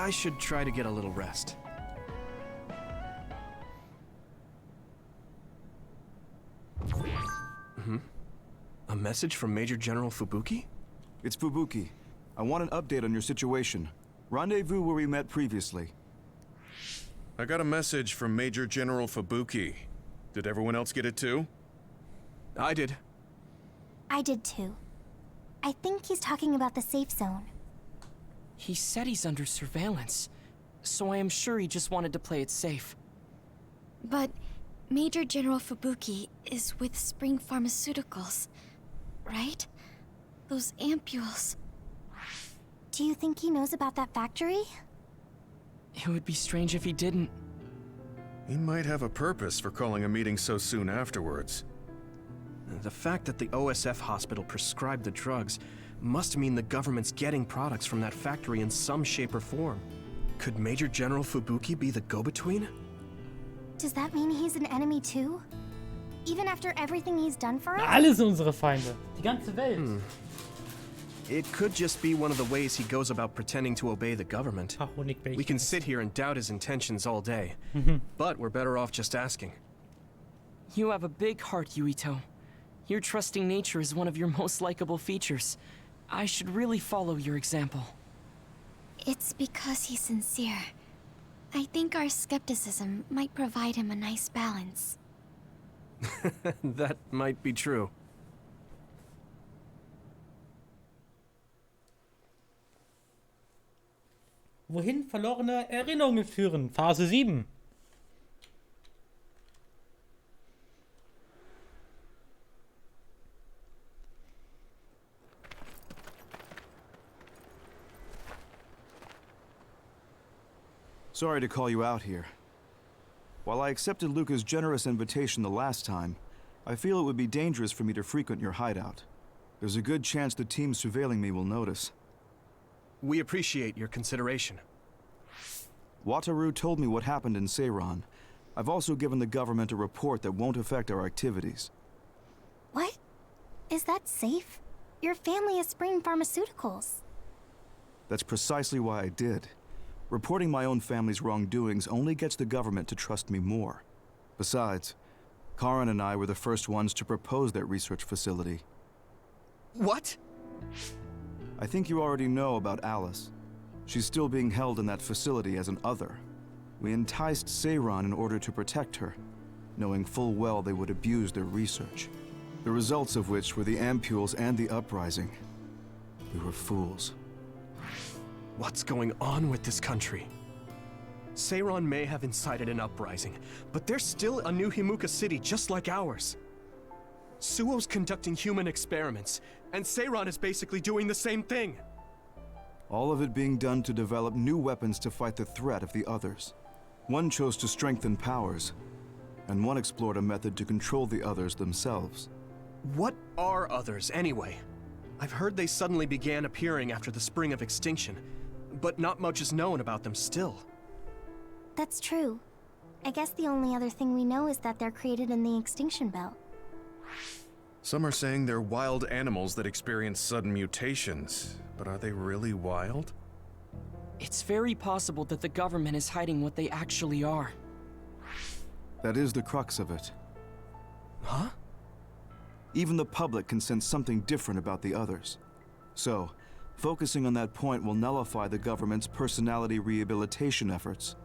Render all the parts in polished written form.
I should try to get a little rest. A message from Major General Fubuki? It's Fubuki. I want an update on your situation. Rendezvous where we met previously. I got a message from Major General Fubuki. Did everyone else get it too? I did. I did too. I think he's talking about the safe zone. He said he's under surveillance, so I am sure he just wanted to play it safe. But Major General Fubuki is with Spring Pharmaceuticals, right? Those ampules. Do you think he knows about that factory? It would be strange if he didn't. He might have a purpose for calling a meeting so soon afterwards. The fact that the OSF hospital prescribed the drugs must mean the government's getting products from that factory in some shape or form. Could Major General Fubuki be the go-between? Does that mean he's an enemy too? Even after everything he's done for us? Alle sind unsere Feinde. Die ganze Welt. It could just be one of the ways he goes about pretending to obey the government. Ach, Honigbällchen. We can sit here and doubt his intentions all day, but we're better off just asking. You have a big heart, Yuito. Your trusting nature is one of your most likable features. I should really follow your example. It's because he's sincere. I think our skepticism might provide him a nice balance. That might be true. Wohin verlorene Erinnerungen führen? Phase 7. Sorry to call you out here. While I accepted Luca's generous invitation the last time, I feel it would be dangerous for me to frequent your hideout. There's a good chance the team surveilling me will notice. We appreciate your consideration. Wataru told me what happened in Seiran. I've also given the government a report that won't affect our activities. What? Is that safe? Your family is Spring Pharmaceuticals. That's precisely why I did. Reporting my own family's wrongdoings only gets the government to trust me more. Besides, Karin and I were the first ones to propose that research facility. What? I think you already know about Alice. She's still being held in that facility as an other. We enticed Seiran in order to protect her, knowing full well they would abuse their research. The results of which were the ampules and the uprising. We were fools. What's going on with this country? Seiran may have incited an uprising, but there's still a new Himuka city just like ours. Suo's conducting human experiments, and Seiran is basically doing the same thing. All of it being done to develop new weapons to fight the threat of the others. One chose to strengthen powers, and one explored a method to control the others themselves. What are others, anyway? I've heard they suddenly began appearing after the Spring of Extinction, but not much is known about them still. That's true. I guess the only other thing we know is that they're created in the extinction belt. Some are saying they're wild animals that experience sudden mutations, but are they really wild? It's very possible that the government is hiding what they actually are. That is the crux of it. Huh? Even the public can sense something different about the others. So, focusing on that point will nullify the government's personality rehabilitation efforts.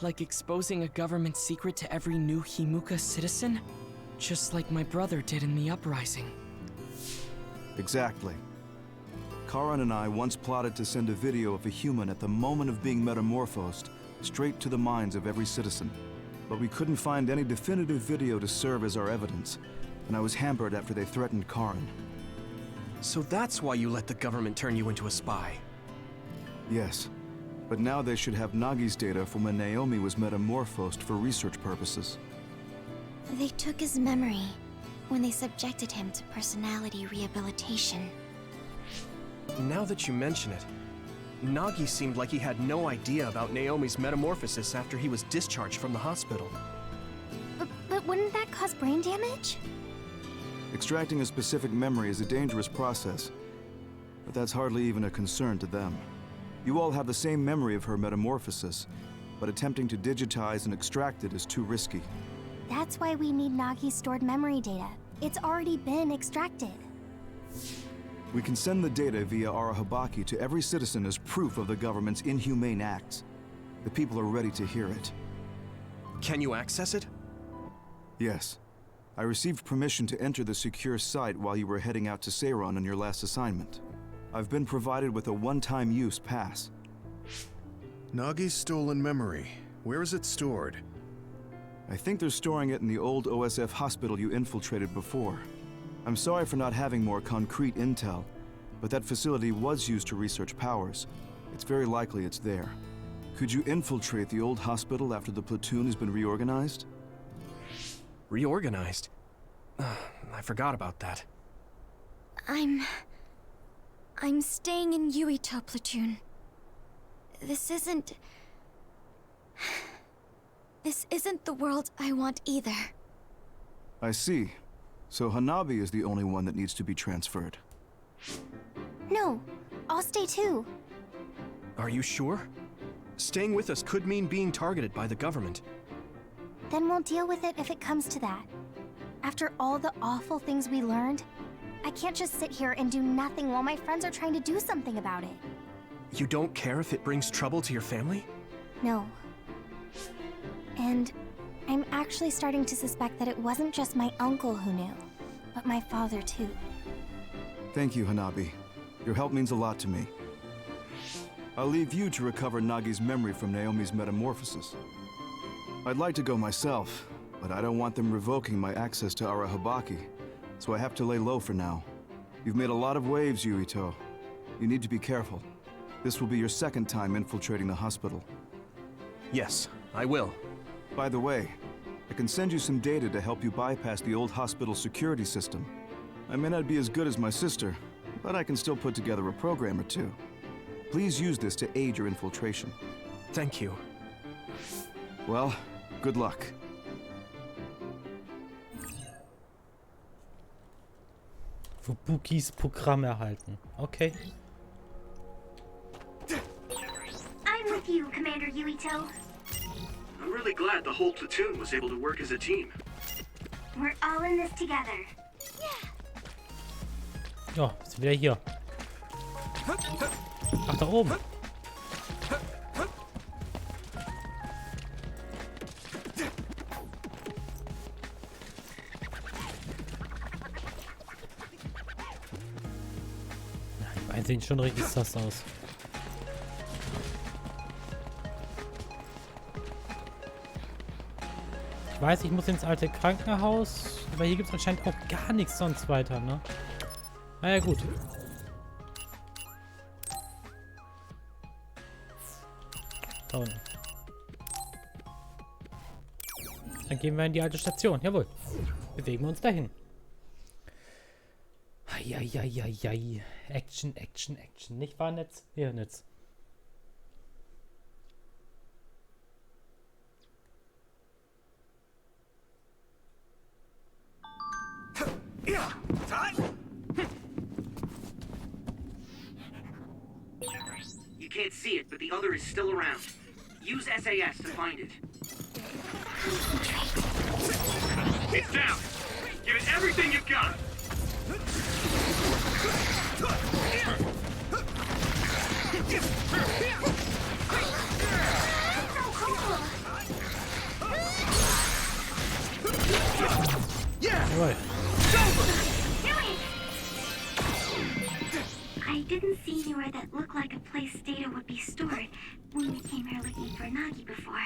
Like exposing a government secret to every new Himuka citizen? Just like my brother did in the uprising. Exactly. Karin and I once plotted to send a video of a human at the moment of being metamorphosed straight to the minds of every citizen. But we couldn't find any definitive video to serve as our evidence, and I was hampered after they threatened Karin. So that's why you let the government turn you into a spy. Yes, but now they should have Nagi's data from when Naomi was metamorphosed for research purposes. They took his memory when they subjected him to personality rehabilitation. Now that you mention it, Nagi seemed like he had no idea about Naomi's metamorphosis after he was discharged from the hospital. But wouldn't that cause brain damage? Extracting a specific memory is a dangerous process, but that's hardly even a concern to them. You all have the same memory of her metamorphosis, but attempting to digitize and extract it is too risky. That's why we need Nagi's stored memory data. It's already been extracted. We can send the data via Arahabaki to every citizen as proof of the government's inhumane acts. The people are ready to hear it. Can you access it? Yes. I received permission to enter the secure site while you were heading out to Seiron on your last assignment. I've been provided with a one-time use pass. Nagi's stolen memory. Where is it stored? I think they're storing it in the old OSF hospital you infiltrated before. I'm sorry for not having more concrete intel, but that facility was used to research powers. It's very likely it's there. Could you infiltrate the old hospital after the platoon has been reorganized? Reorganized? I forgot about that. I'm staying in Yuito platoon. This isn't the world I want either. I see. So Hanabi is the only one that needs to be transferred. No, I'll stay too. Are you sure? Staying with us could mean being targeted by the government. Then we'll deal with it if it comes to that. After all the awful things we learned, I can't just sit here and do nothing while my friends are trying to do something about it. You don't care if it brings trouble to your family? No. And I'm actually starting to suspect that it wasn't just my uncle who knew, but my father too. Thank you, Hanabi. Your help means a lot to me. I'll leave you to recover Nagi's memory from Naomi's metamorphosis. I'd like to go myself, but I don't want them revoking my access to Arahabaki, so I have to lay low for now. You've made a lot of waves, Yuito. You need to be careful. This will be your second time infiltrating the hospital. Yes, I will. By the way, I can send you some data to help you bypass the old hospital security system. I may not be as good as my sister, but I can still put together a program or two. Please use this to aid your infiltration. Thank you. Well, good luck. Fubukis Programm erhalten. Okay. I'm with you, Commander Yuito. I'm really glad the whole platoon was able to work as a team. We're all in this together. Ja, ist wieder hier. Ach, da oben. Ja, die beiden sehen schon richtig sass aus. Ich weiß, ich muss ins alte Krankenhaus, aber hier gibt es anscheinend auch gar nichts sonst weiter, ne? Naja, gut. Da unten. Dann gehen wir in die alte Station. Jawohl. Bewegen wir uns dahin. Eieieiei. Action, Action, Action. Nicht wahr, Netz? Ja, Netz. You can't see it, but the other is still around. Use SAS to find it. It's down! Give it everything you've got! Jawohl. I didn't see anywhere that looked like a place data would be stored when we came here looking for Nagi before.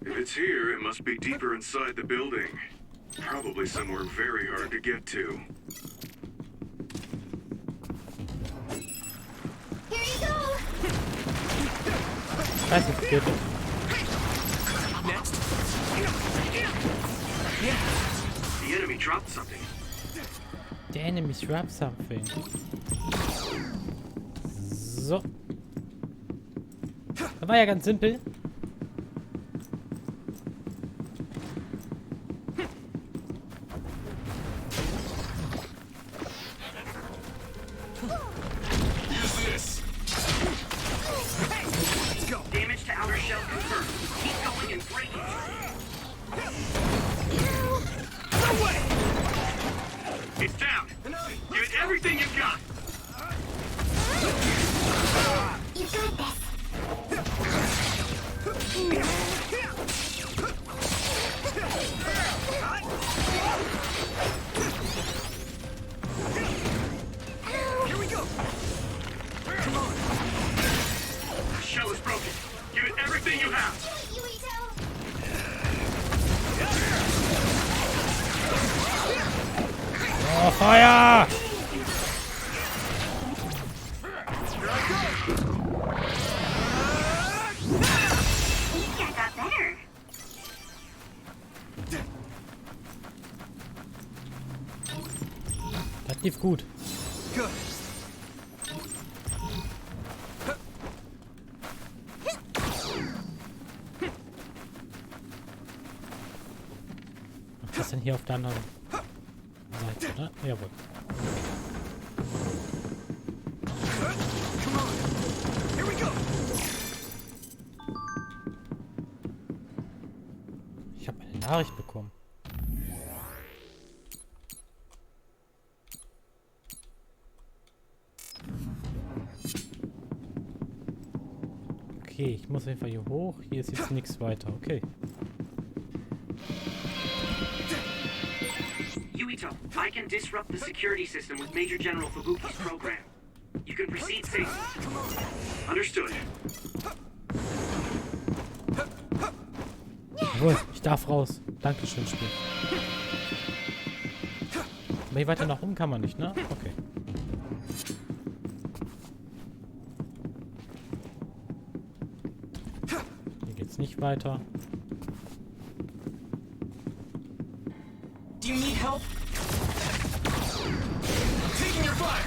If it's here, it must be deeper inside the building. Probably somewhere very hard to get to. Here you go! Das ist gut. Next. The enemy dropped something. The enemies drop something. So. Das war ja ganz simpel. Oh, Feuer! Yeah, got better. Das lief gut. Good. Was ist denn hier auf der anderen Seite, ne? Jawohl. Come on. Here we go. Ich habe eine Nachricht bekommen. Okay, ich muss auf jeden Fall hier hoch. Hier ist jetzt nichts weiter. Okay. Yuito, I can disrupt the security system with Major General Fubuki's program. You can proceed safely. Understood. Jawohl, ich darf raus. Dankeschön, Spiel. Aber hier weiter nach oben kann man nicht, ne? Okay. Hier geht's nicht weiter. Do you need help? Taking your fire!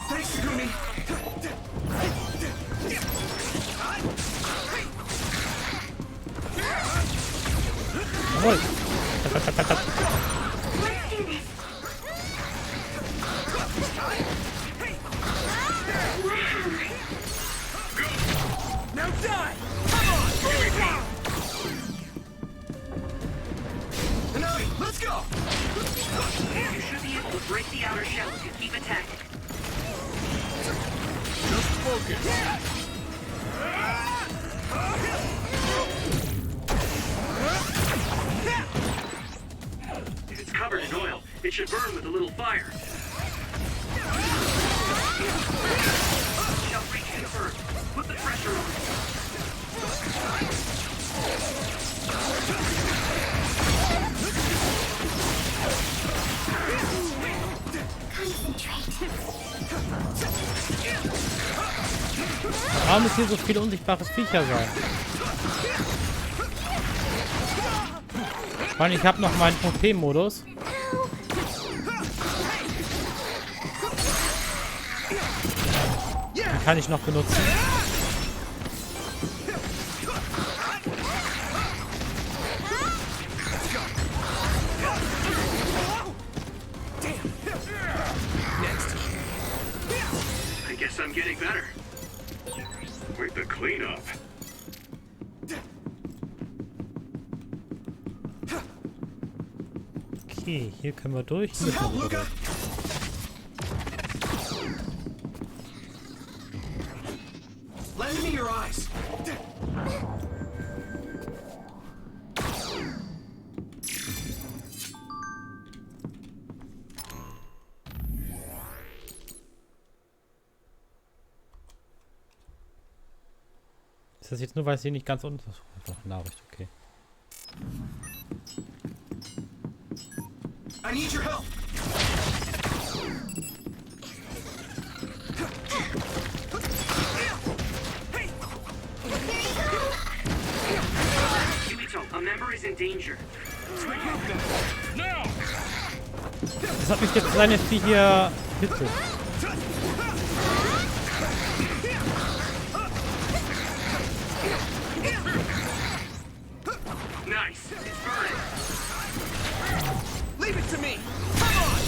Thanks, Takumi! Jawohl! Now die. Come on. Here we go. NAGI, let's go. You should be able to break the outer shell if you keep attacking. Just focus. If it's covered in oil, it should burn with a little fire. Shall reach the earth. Put the pressure on. Warum müssen hier so viele unsichtbare Viecher sein? Vor allem, ich habe noch meinen OP-Modus. Den kann ich noch benutzen. I guess I'm getting better. With the cleanup. Okay, hier können wir durch. Hier müssen wir durch. Lend me your eyes. Ist das jetzt nur, weil es hier nicht ganz unten ist? Einfach eine Nachricht, okay. I need your help. Yuito, a member is in danger. Das hat mich jetzt seine Vieh hier bitte. Nice. It's burning. Leave it to me. Come on.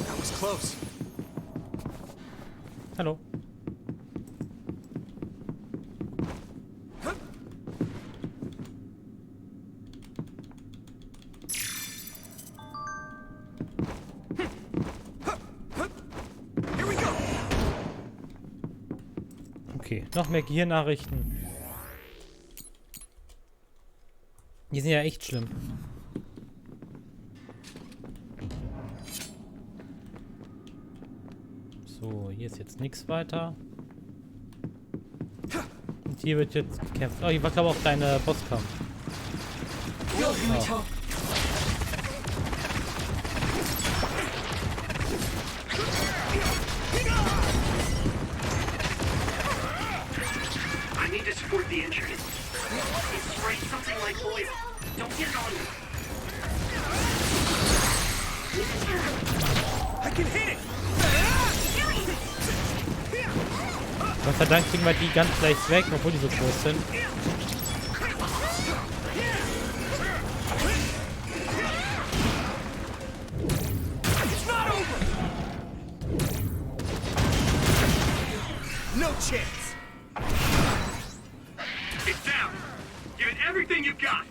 That was close. Hallo. Okay, noch mehr Gehirnnachrichten. Die sind ja echt schlimm. So, hier ist jetzt nichts weiter. Und hier wird jetzt gekämpft. Oh, hier war glaube ich auch deine Bosskampf. Oh. I need to support the injured. It's spraying something like oil. Don't get it on me. I can hit it! Gott sei Dank kriegen wir die ganz leicht weg, obwohl die so groß sind. No chance! It's down. Give it everything you've got.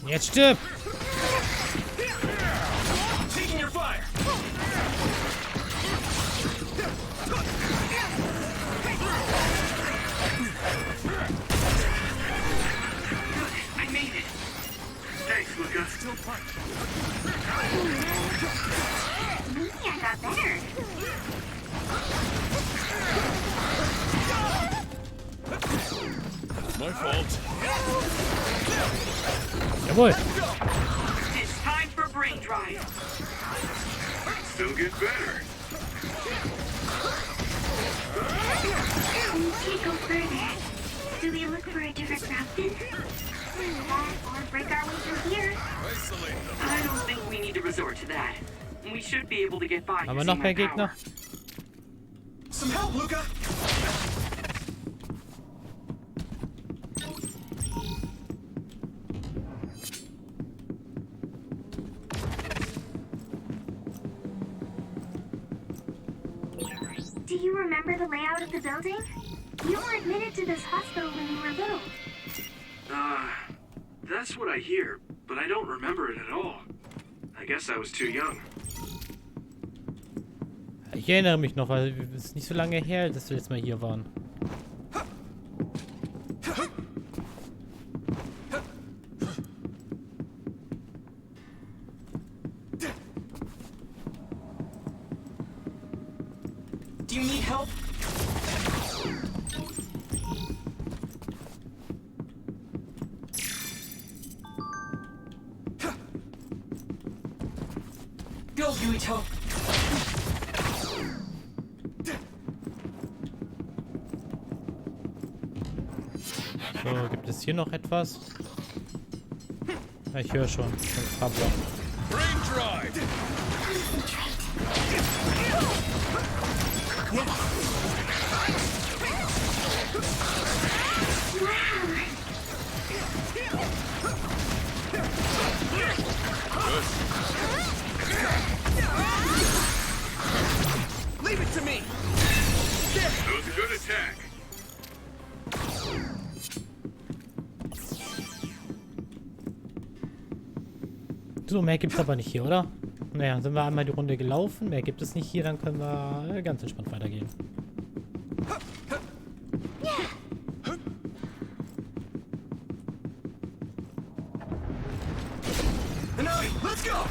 Jetzt stirb! Taking your fire! I made it. Thanks, Luca. Still fine. Maybe I got better. My fault. Jawohl! It's time for brain drive. Still get better. We can't go further. Do we look for a different route then? Or break our way through here? I don't think we need to resort to that. We should be able to get by. Haben wir using noch my mehr Gegner? power. Some help, Luca! Do you remember the layout of the building? You were admitted to this hospital when you were little. That's what I hear, but I don't remember it at all. I guess I was too young. Ich erinnere mich noch, weil es ist nicht so lange her, dass wir jetzt mal hier waren. Do you need help? Go, Yuito. So, gibt es hier noch etwas? Ja, ich höre schon. Ein paar Block. Brain drive. Leave it to me! That was a good attack. So, mehr gibt es aber nicht hier, oder? Naja, sind wir einmal die Runde gelaufen. Mehr gibt es nicht hier, dann können wir ganz entspannt weitergehen. Let's go!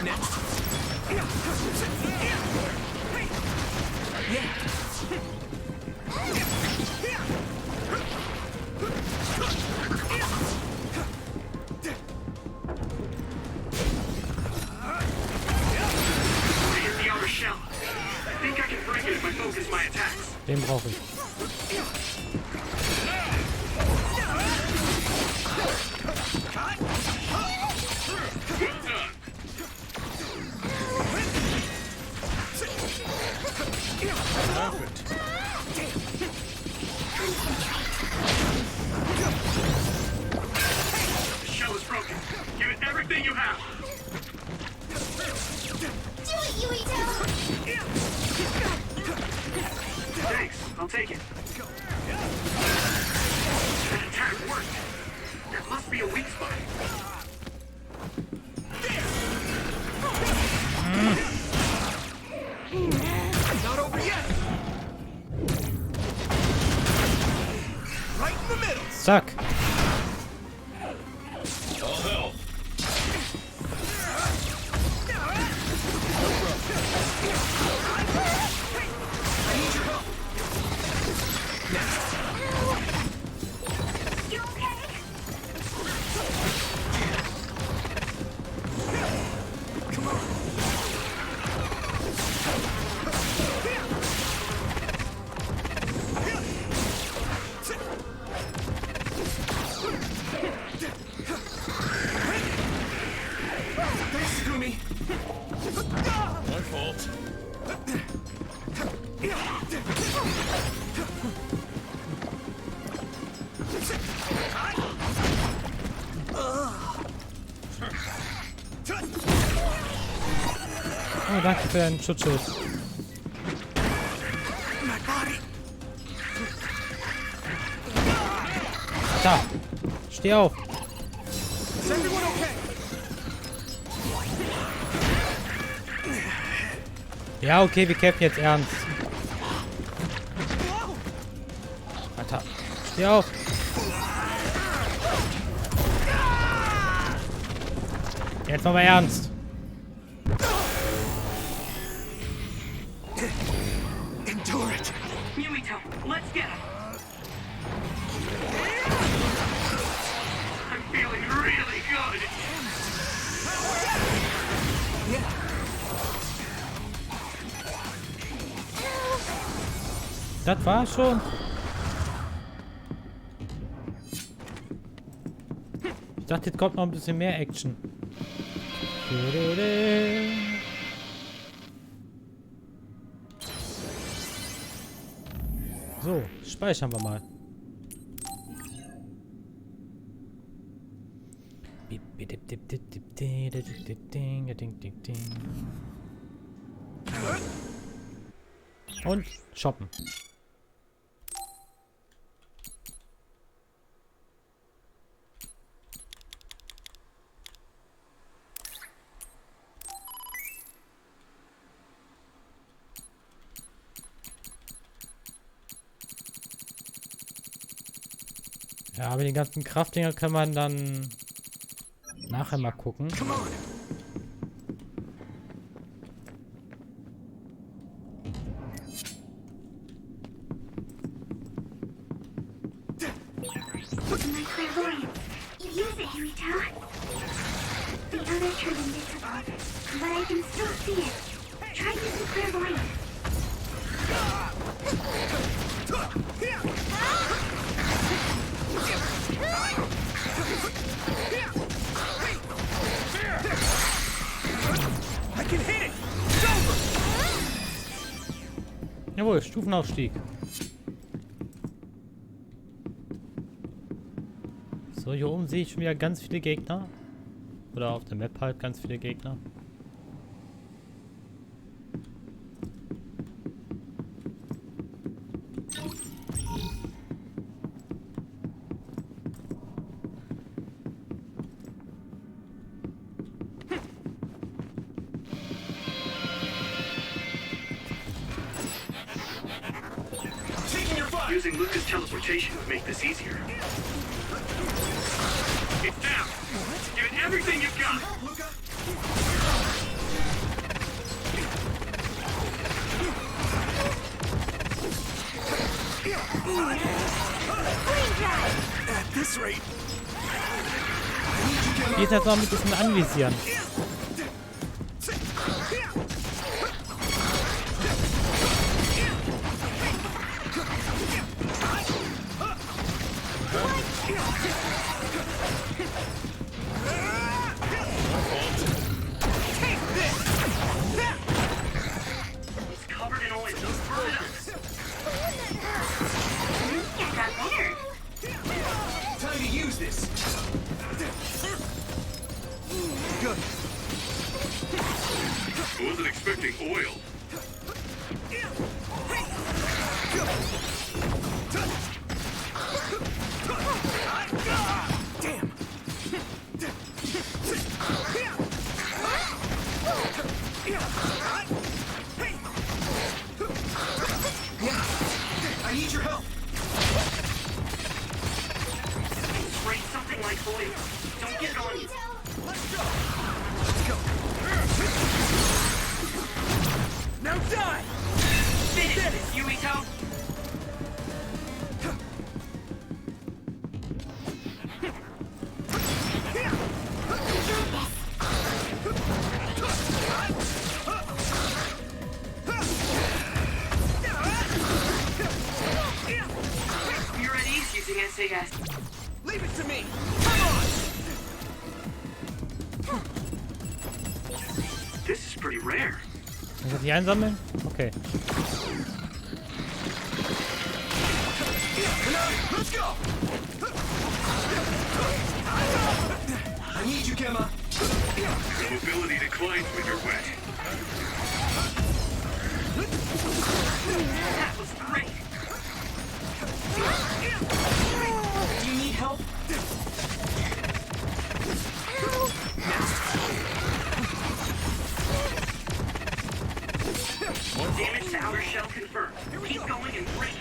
Next. Hit the outer shell. I think I can break it if I focus my attacks. Den brauche ich. Perfect. everything you have. Do it, Yuito! Thanks, I'll take it. That attack worked. There must be a weak spot. Not over yet. Right in the middle. Zack. You okay? Thanks, Gumi. My fault. Oh, danke für deinen Schutzschild. Da. Steh auf. Is everyone okay? Ja, okay, wir kämpfen jetzt ernst. Alter. Steh auf. Jetzt mal ernst. Endure it. Yuito, let's get him. I'm feeling really good. Das war's schon. Ich dachte, jetzt kommt noch ein bisschen mehr Action. So, speichern wir mal. Und shoppen. Ja, aber die ganzen Kraftdinger kann man dann nachher mal gucken. My clairvoyance. You use it, Yuito. The other turned invisible, but I can still see it. Try using clairvoyance. I can hit it. Jawohl, Stufenaufstieg. So, hier oben sehe ich schon wieder ganz viele Gegner. Oder auf der Map halt ganz viele Gegner. Using Luca's teleportation would make this easier. It's down. Give it everything you've got. At this rate. Geht jetzt noch mit diesem Anvisieren. It's covered in oil. Burn it up. I got better. Time to use this. I wasn't expecting oil. Damn! I need your help! Spray something like oil. Don't get it on you. Let's go! Let's go! Now die! Finish this, Yuito! You're at ease using SAS. Leave it to me! Come on! This is pretty rare. Kann ich die einsammeln? Okay. Let's go! I need you, Gemma. Your mobility declines when you're wet. That was great. Do you need help? Damage to outer shell confirmed. Keep going and break it.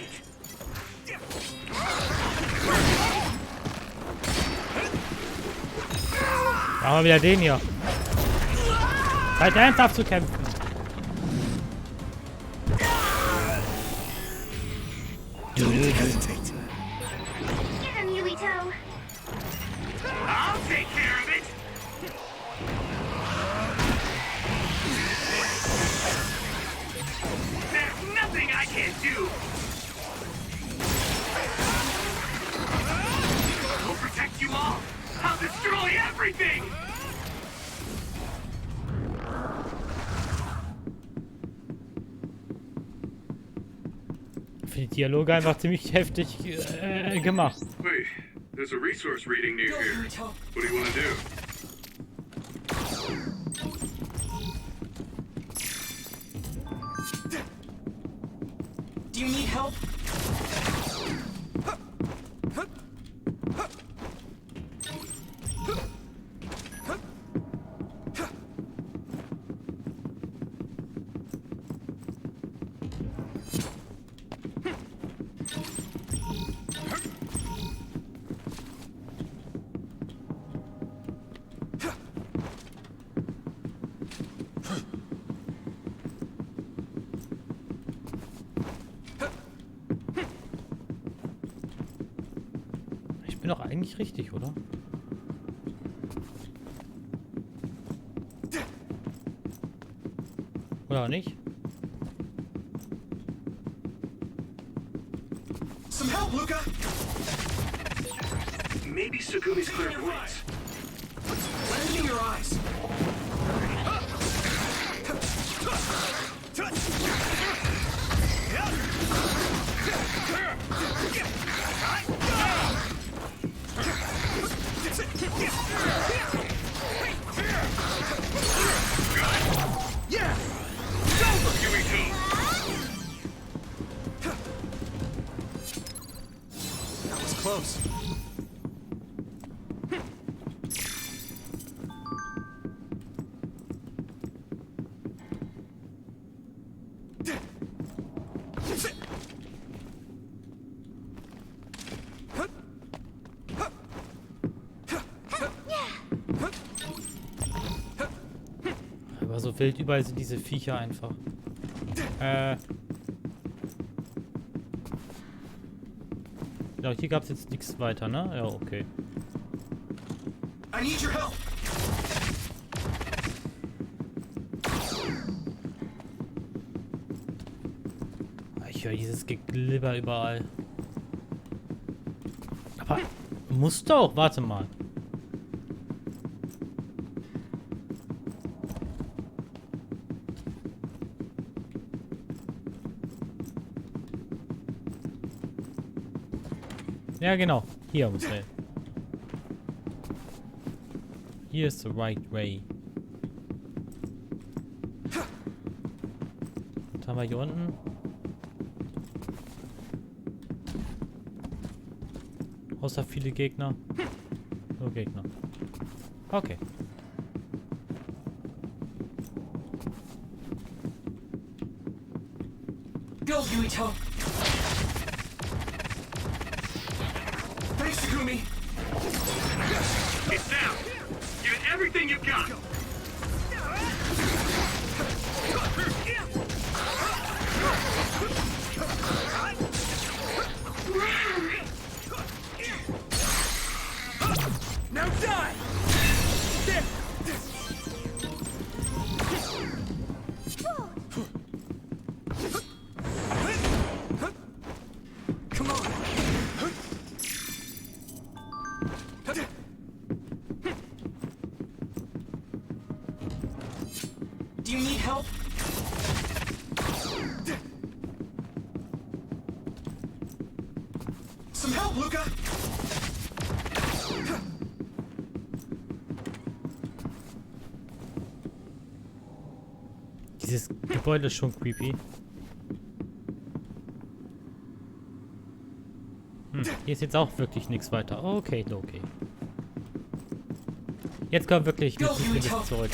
Machen wir wieder den hier. Seid ernsthaft zu kämpfen. Hesitate. Get him, Yuito. I'll take care of it. There's nothing I can't do. I'll protect you all. I'll destroy everything. Ich finde die Dialoge einfach ziemlich heftig gemacht. Wait, there's a resource reading near Go, here. Yuito. What do you want to do? Do you need help? Ich bin doch eigentlich richtig, oder? Oder nicht? Some help, Luca! Maybe Sugumi's clairvoyance. Let me in your eyes! Yeah! That was close. Aber so wild überall sind diese Viecher einfach. Ja, hier gab es jetzt nichts weiter, ne? Ja, okay. I need your help! Ich höre dieses Geglibber überall. Aber muss doch, warte mal. Ja, genau. Hier muss er. Hier ist the right way. Was haben wir hier unten? Außer viele Gegner. Nur Gegner. Okay. Go, Yuito! Thanks, Takumi! It's down. Give it everything you've got. Now die! Come on. Do you need help? Some help, Luca. Dieses Gebäude ist schon creepy. Hier ist jetzt auch wirklich nichts weiter. Okay, okay. Jetzt kommt wirklich ein bisschen zurück.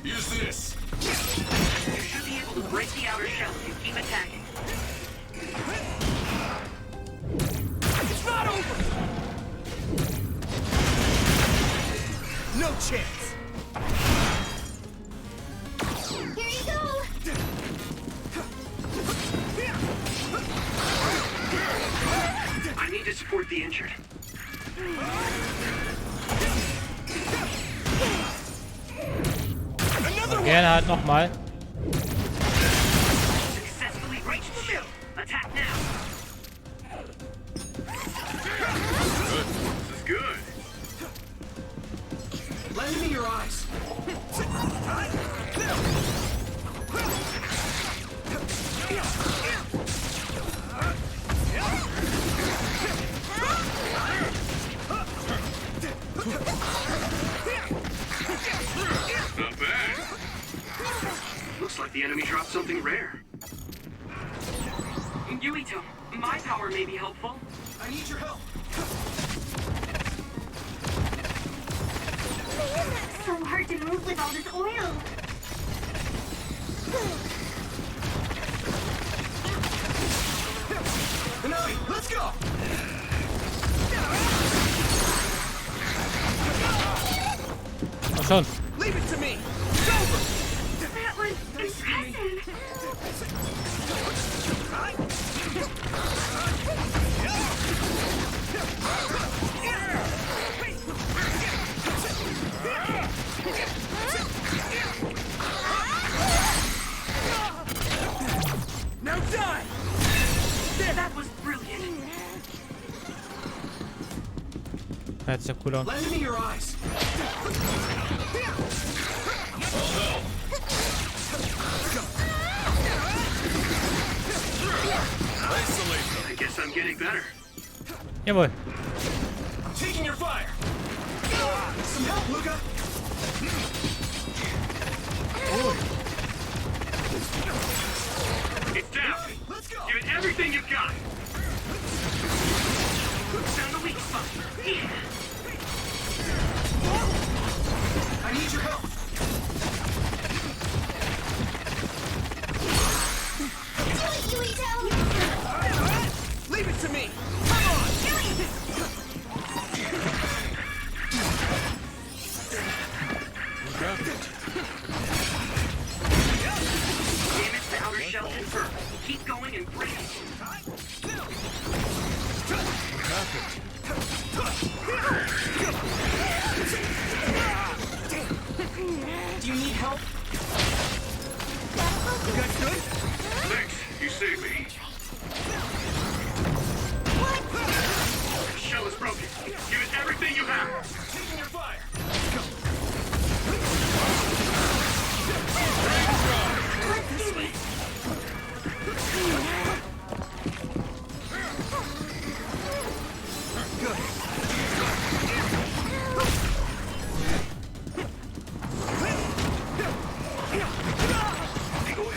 Use this. You should be able to break the outer shell if you keep attacking. It's not over. No chance. Here you go! I need to support the injured. Gerne halt nochmal. Successfully reached the middle. Attack now. Good. This is good. Lend me your eyes. Not bad. Looks like the enemy dropped something rare. Yuito, my power may be helpful. I need your help. So hard to move with all this oil. Nami, let's go. Komm schon. Leave it to me. It's over. That was impressive. Now die. That was brilliant. Hört sich ja cool an. Lend me your eyes. I guess I'm getting better. Jawohl. I'm taking your fire. Some help, Luca. It's down. Let's go. Give it everything you've got. Found the weak spot. Yeah. I need your help. Leave it to me. Come on. Damage the outer shell confirmed. Keep going and break it. Do you need help? You guys good? Thanks. You saved me. The shell is broken. Give it everything you have. Taking your fire. Let's go. Let's do this.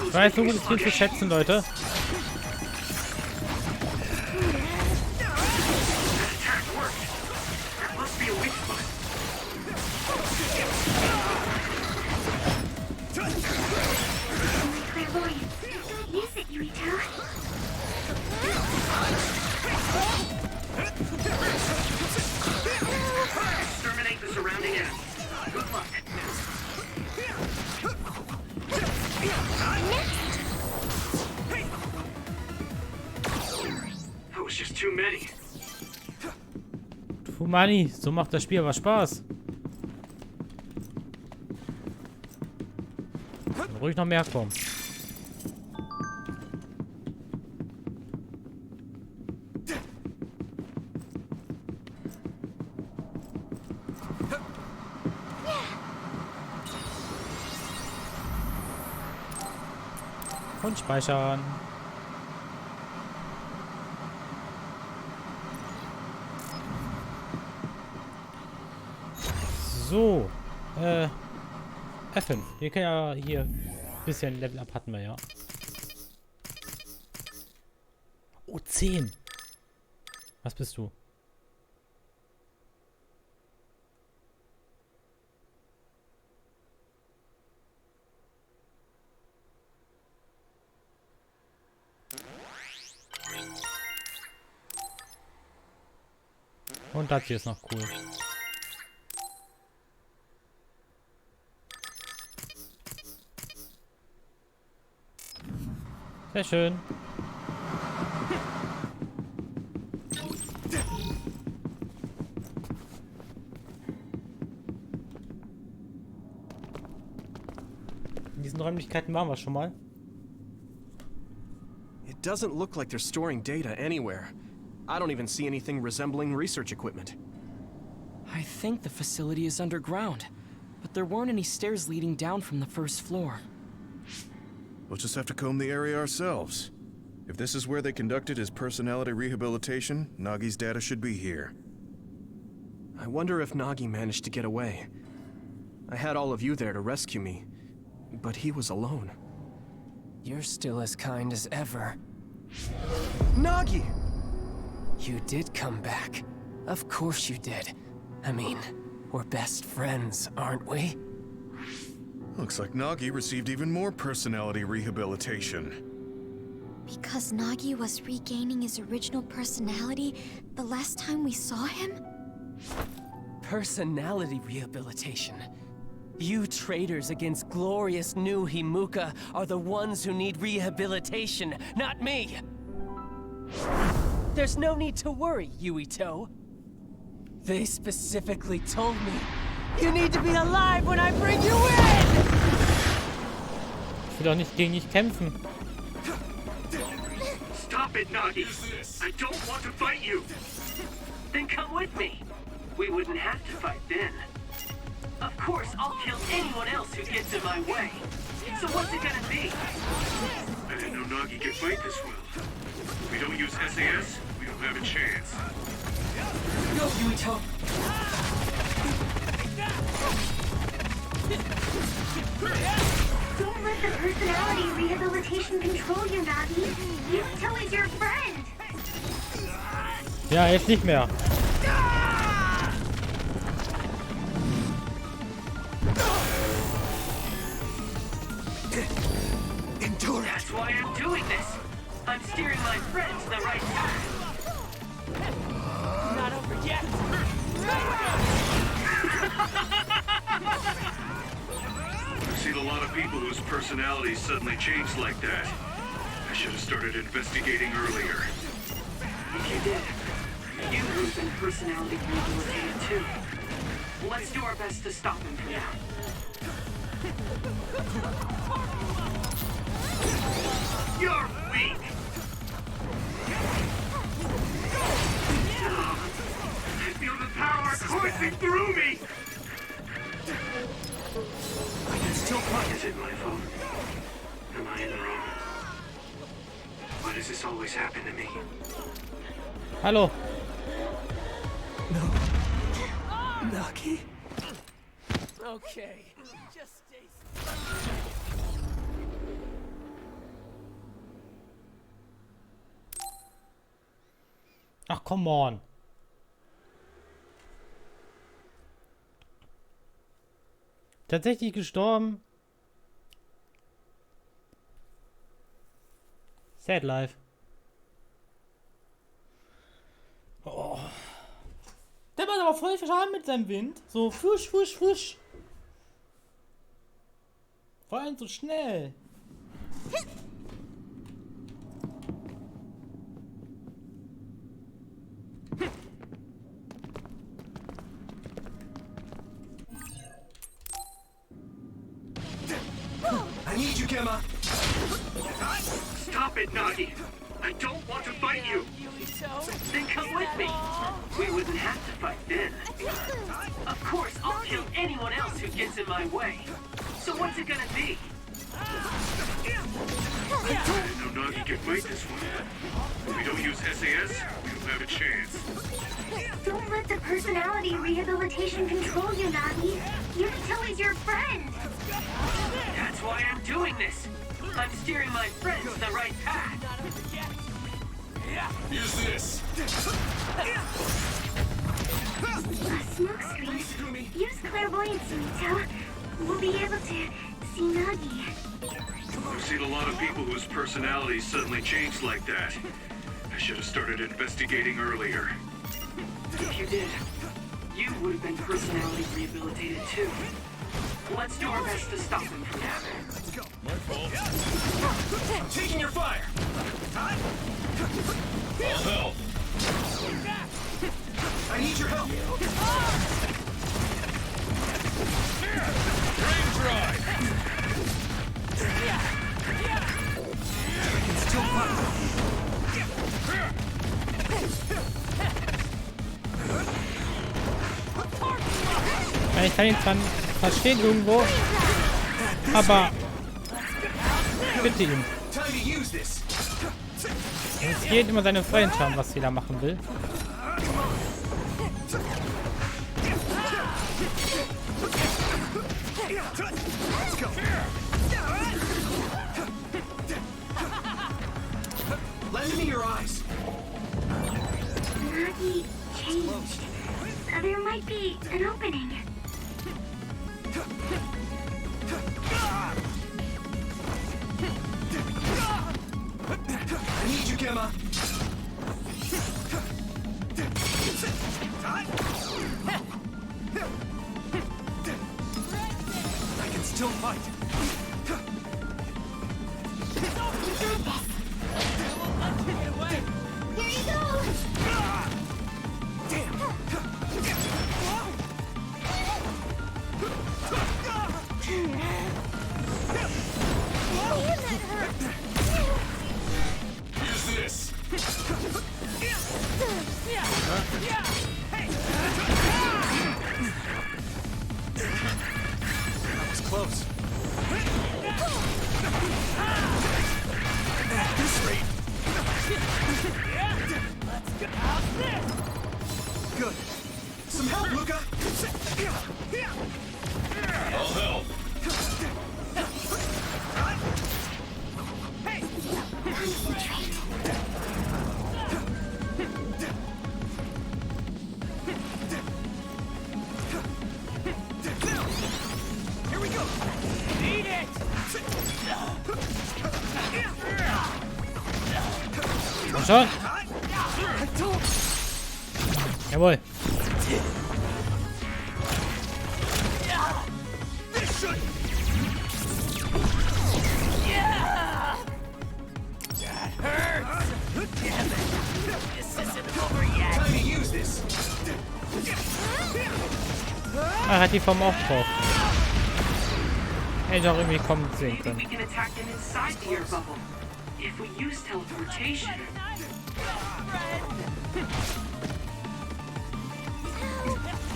Ich weiß so gut, es viel zu schätzen, Leute. Use it, Yuito. Exterminate the surrounding enemies. Good luck. That was just too many. Fumani, so macht das Spiel aber Spaß. Kann ruhig noch mehr kommen. Und speichern. So. F5. Wir können ja hier ein bisschen Level Up hatten wir ja. Oh, 10. Was bist du? Und das hier ist noch cool. Sehr schön. In diesen Räumlichkeiten waren wir schon mal. It doesn't look like they're storing data anywhere. I don't even see anything resembling research equipment. I think the facility is underground, but there weren't any stairs leading down from the first floor. We'll just have to comb the area ourselves. If this is where they conducted his personality rehabilitation, Nagi's data should be here. I wonder if Nagi managed to get away. I had all of you there to rescue me, but he was alone. You're still as kind as ever. Nagi! You did come back. Of course you did. I mean, we're best friends, aren't we? Looks like Nagi received even more personality rehabilitation. Because Nagi was regaining his original personality the last time we saw him? Personality rehabilitation. You traitors against glorious new Himuka are the ones who need rehabilitation, not me! There's no need to worry, Yuito. They specifically told me, you need to be alive when I bring you in! Ich will doch nicht gegen dich kämpfen. Stop it, Nagi! I don't want to fight you! Then come with me. We wouldn't have to fight then. Of course, I'll kill anyone else who gets in my way. So what's it gonna be? I didn't know Nagi could fight this well. If we don't use SAS, we don't have a chance. Go, Yuito! Don't let the personality rehabilitation control you, Nagi. Yuito is your friend. Ja, jetzt nicht mehr. That's why I'm doing this. I'm steering my friend to the right path. Not over yet! I've seen a lot of people whose personalities suddenly changed like that. I should have started investigating earlier. If you did, you would have been personality rehabilitated too. Let's do our best to stop him for now. You're weak! Is it my fault? Am I in the wrong? Why does this always happen to me? Hallo. Nagi? Okay, just stay. Ach, come on. Tatsächlich gestorben. Sad life. Oh. Der macht aber voll Schaden mit seinem Wind. So fusch, fusch, fusch. Vor allem so schnell. I need you, Gemma. Stop it, Nagi! I don't want to fight you! Then come with me! We wouldn't have to fight then. Of course, I'll kill anyone else who gets in my way. So what's it gonna be? I didn't know Nagi could fight this one. If we don't use SAS, we don't have a chance. Don't let the personality rehabilitation control you, Nagi. Until is your friend. That's why I'm doing this. I'm steering my friends the right path. Use this! A smokescreen. Use clairvoyance, Mito. We'll be able to see Nagi. I've seen a lot of people whose personalities suddenly changed like that. I should have started investigating earlier. If you did, you would have been personality rehabilitated too. Let's do our best to stop them from that. Let's go. My fault. I'm taking your fire. I'll help. I need your help. Rain dry. I can still fight. Ich kann ihn zwar verstehen irgendwo, aber bitte ihm. Es geht immer seine Freunde schauen, was sie da machen will. Lend me your eyes. Nagi changed. There might be an opening. I need you, Gemma. I can still fight. Here you go! Damn. Use this. That was close. At this rate. Good. Some help, Luca. I'll help. Here we go. Eat it! Komm schon. Jawohl. This should. That hurts! Damn it! This isn't over yet! Time to use this. Hat die Form auch drauf. Hätte ich auch irgendwie kommen sehen Maybe können. we can attack them inside the air bubble. If we use teleportation.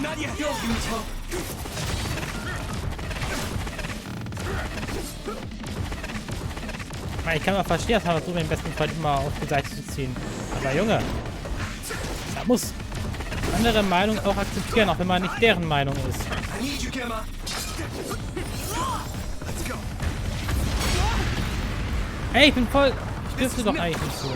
Not yet. Go, Mito. Ich kann mal verstehen, dass man versucht, den besten Freund immer auf die Seite zu ziehen. Aber Junge, da muss andere Meinung auch akzeptieren, auch wenn man nicht deren Meinung ist. Hey, ich bin voll... Ich dürfte doch eigentlich nicht so.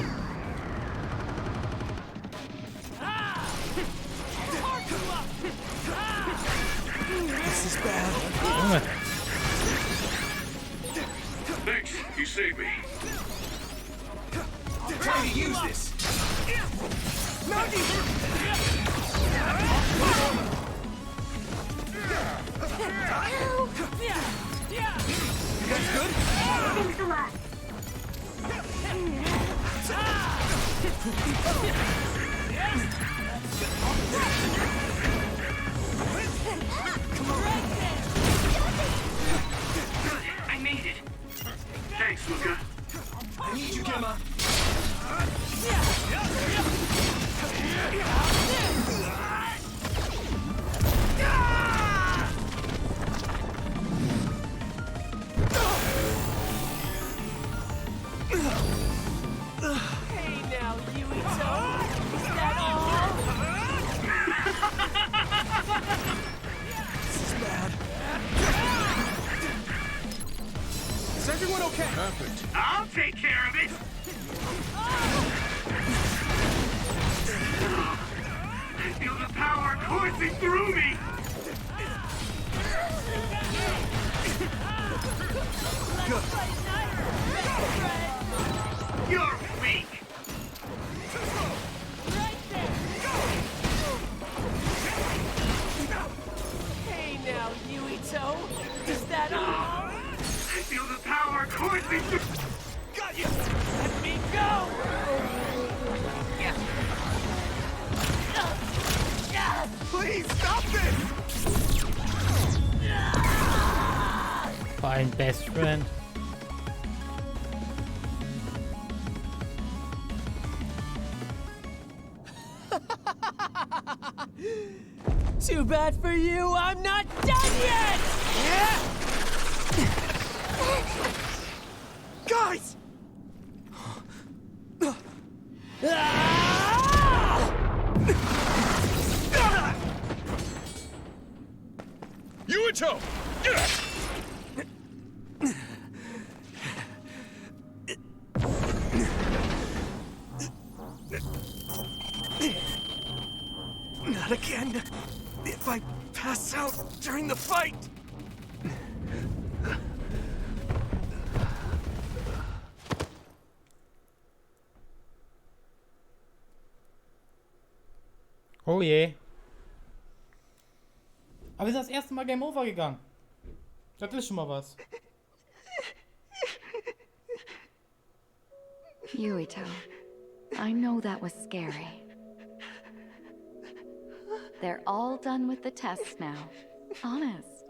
Junge. Thanks, you saved me. Trying to use this. NAGI! You guys good? Thanks a lot. I made it. Thanks, Luca. I need you, Gemma. Hey now, Yuito. Is that all? This is bad. Is everyone okay? Perfect. I'll take care of it. I feel the power coursing through me. Good. You're weak. Hey now, Yuito. Is that all? I feel the power coursing through. Got you! Let me go! Please, stop this! Fine, best friend. Too bad for you, I'm not done yet! Guys! Yuito! Not again. If I pass out during the fight. Oh je. Aber wir sind das erste Mal Game Over gegangen. Das ist schon mal was. Yuito, I know that was scary. They're all done with the tests now. Honest.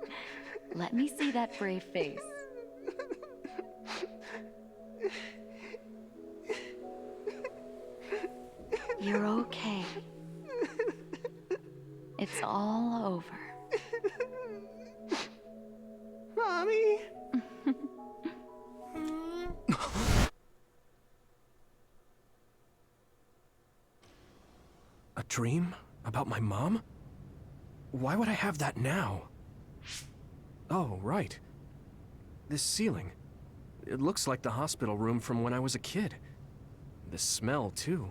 Let me see that brave face. You're okay. It's all over. Mommy? A dream? About my mom? Why would I have that now? Oh, right. This ceiling. It looks like the hospital room from when I was a kid. The smell, too.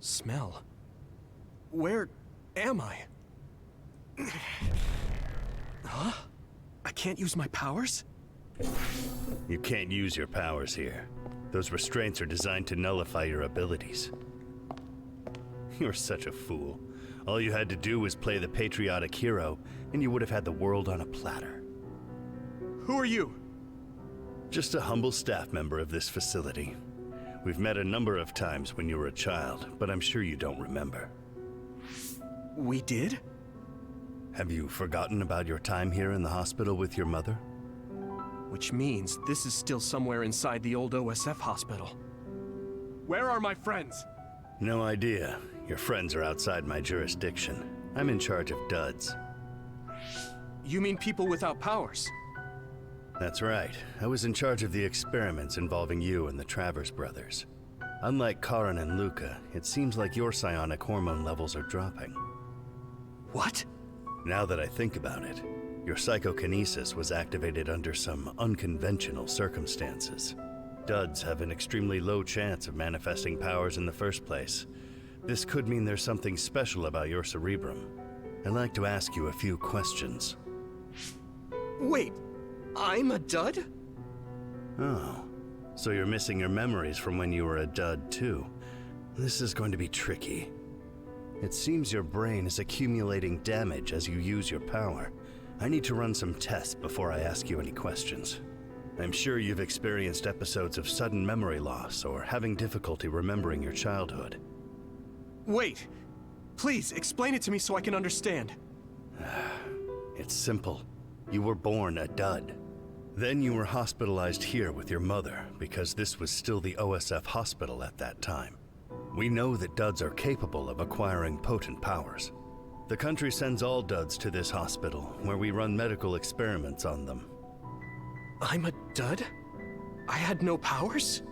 Smell? Where am I? Huh? I can't use my powers? You can't use your powers here. Those restraints are designed to nullify your abilities. You're such a fool. All you had to do was play the patriotic hero, and you would have had the world on a platter. Who are you? Just a humble staff member of this facility. We've met a number of times when you were a child, but I'm sure you don't remember. We did? Have you forgotten about your time here in the hospital with your mother? Which means this is still somewhere inside the old OSF hospital. Where are my friends? No idea. Your friends are outside my jurisdiction. I'm in charge of duds. You mean people without powers? That's right. I was in charge of the experiments involving you and the Travers brothers. Unlike Karin and Luca, it seems like your psionic hormone levels are dropping. What? Now that I think about it, your psychokinesis was activated under some unconventional circumstances. Duds have an extremely low chance of manifesting powers in the first place. This could mean there's something special about your cerebrum. I'd like to ask you a few questions. Wait, I'm a dud? Oh, so you're missing your memories from when you were a dud too. This is going to be tricky. It seems your brain is accumulating damage as you use your power. I need to run some tests before I ask you any questions. I'm sure you've experienced episodes of sudden memory loss or having difficulty remembering your childhood. Wait, please explain it to me so I can understand. It's simple. You were born a dud. Then you were hospitalized here with your mother because this was still the OSF hospital at that time. We know that duds are capable of acquiring potent powers. The country sends all duds to this hospital where we run medical experiments on them. I'm a dud? I had no powers?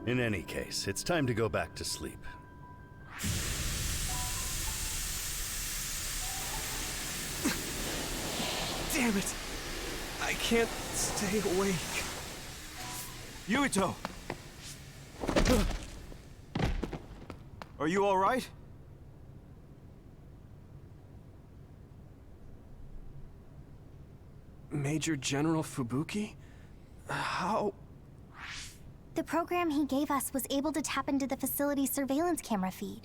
In any case, it's time to go back to sleep. Damn it! I can't stay awake. Yuito! Are you all right? Major General Fubuki? How? The program he gave us was able to tap into the facility's surveillance camera feed.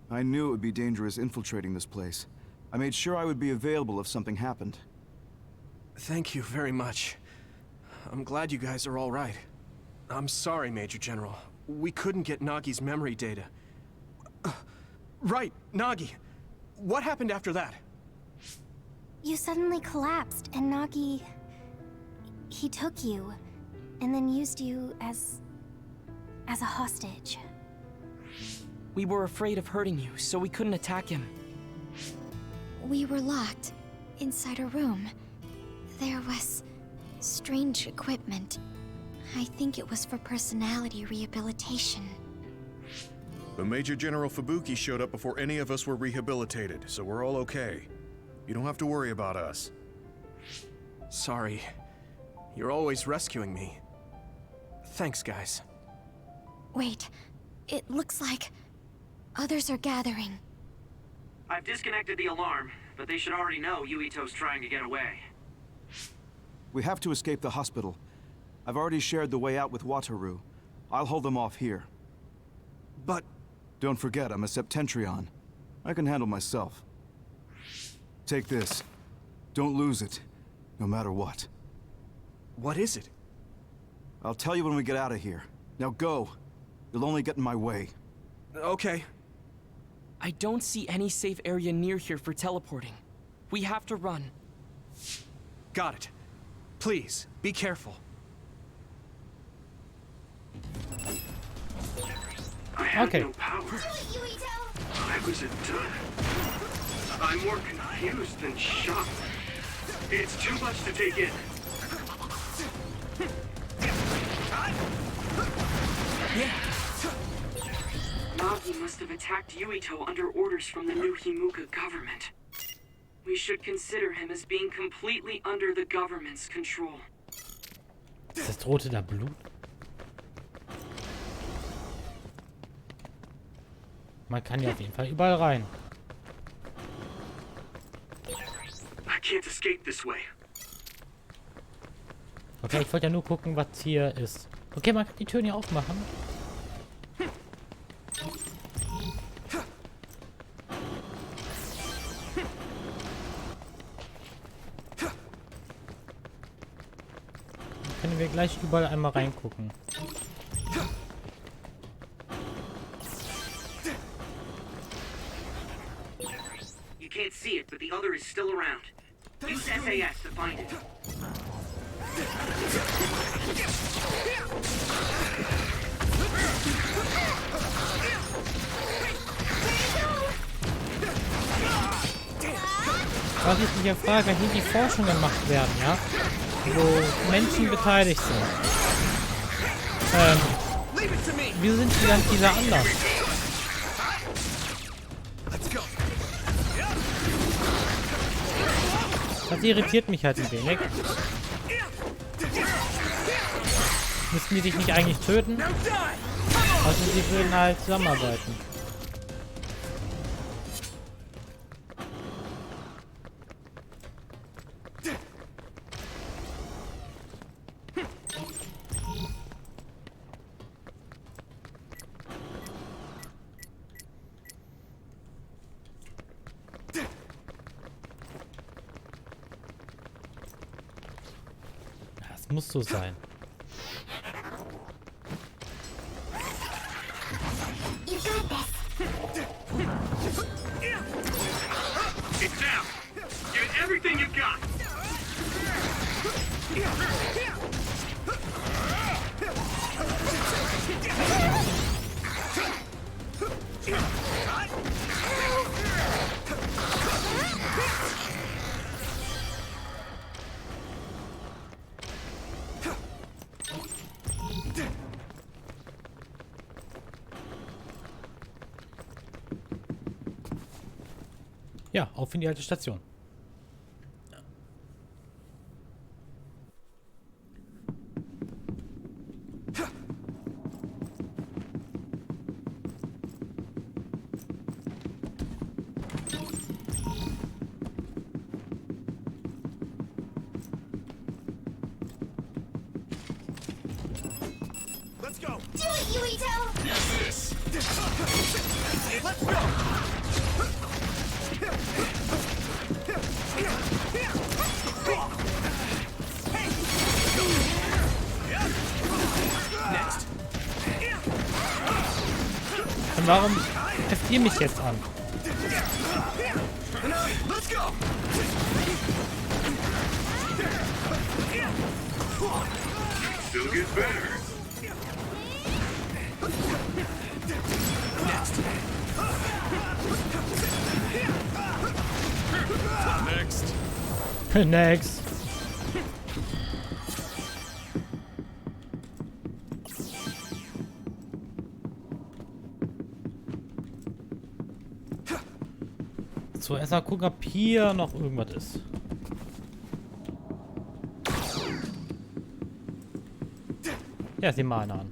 I knew it would be dangerous infiltrating this place. I made sure I would be available if something happened. Thank you very much. I'm glad you guys are all right. I'm sorry, Major General. We couldn't get Nagi's memory data. Right, Nagi. What happened after that? You suddenly collapsed, and Nagi... he took you, and then used you as a hostage. We were afraid of hurting you, so we couldn't attack him. We were locked inside a room. There was strange equipment. I think it was for personality rehabilitation. But Major General Fubuki showed up before any of us were rehabilitated, so we're all okay. You don't have to worry about us. Sorry. You're always rescuing me. Thanks, guys. Wait, it looks like others are gathering. I've disconnected the alarm, but they should already know Yuito's trying to get away. We have to escape the hospital. I've already shared the way out with Wataru. I'll hold them off here. But... Don't forget, I'm a Septentrion. I can handle myself. Take this. Don't lose it, no matter what. What is it? I'll tell you when we get out of here. Now go. You'll only get in my way. Okay. I don't see any safe area near here for teleporting. We have to run. Got it. Please, be careful. I have Okay. no power. I was a dud. I'm more confused than shocked. It's too much to take in. Nagi must have attacked Yuito under orders from the new Himuka government. We should consider him as being completely under the government's control. Ist das rote da Blut? Man kann ja auf jeden Fall überall rein. I can't escape this way. Okay, ich wollte ja nur gucken, was hier ist. Okay, man kann die Türen hier aufmachen. Dann können wir gleich überall einmal reingucken. You can't see it, but the other is still around. Use SAS to find it. Was ich mich ja frage, wenn hier die Forschung gemacht werden, ja? wo Menschen beteiligt sind. Wieso sind die dann dieser anders? Das irritiert mich halt ein wenig. Müssten die sich nicht eigentlich töten? Also sie würden halt zusammenarbeiten. Das muss so sein. It's down. Give it everything you've got. Ja, auf in die alte Station. Let's go! Do it, Yuito! Yes, let's go! Next. Und warum trefft ihr mich jetzt an? Let's go! Still gets better. Next. Next. So, erstmal gucken, ob hier noch irgendwas ist. Ja, sieh mal einer an.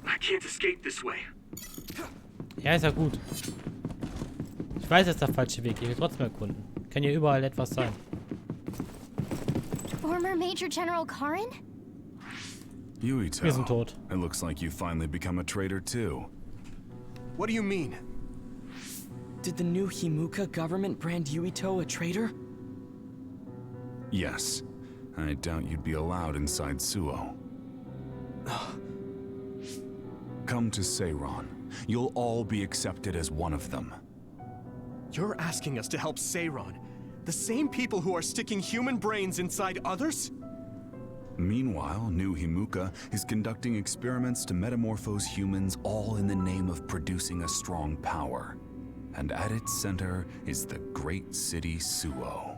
I can't escape this way. Ja, ist ja gut. Ich weiß, dass der falsche Weg. Ich will trotzdem erkunden. Kann hier überall etwas sein. Former Major General Karin? Yuito. Wir sind tot. It looks like you finally become a traitor too. What do you mean? Did the new Himuka government brand Yuito a traitor? Yes. I doubt you'd be allowed inside Suo. Come to Seiron. You'll all be accepted as one of them. You're asking us to help Seiron, the same people who are sticking human brains inside others? Meanwhile, New Himuka is conducting experiments to metamorphose humans, all in the name of producing a strong power. And at its center is the great city Suo.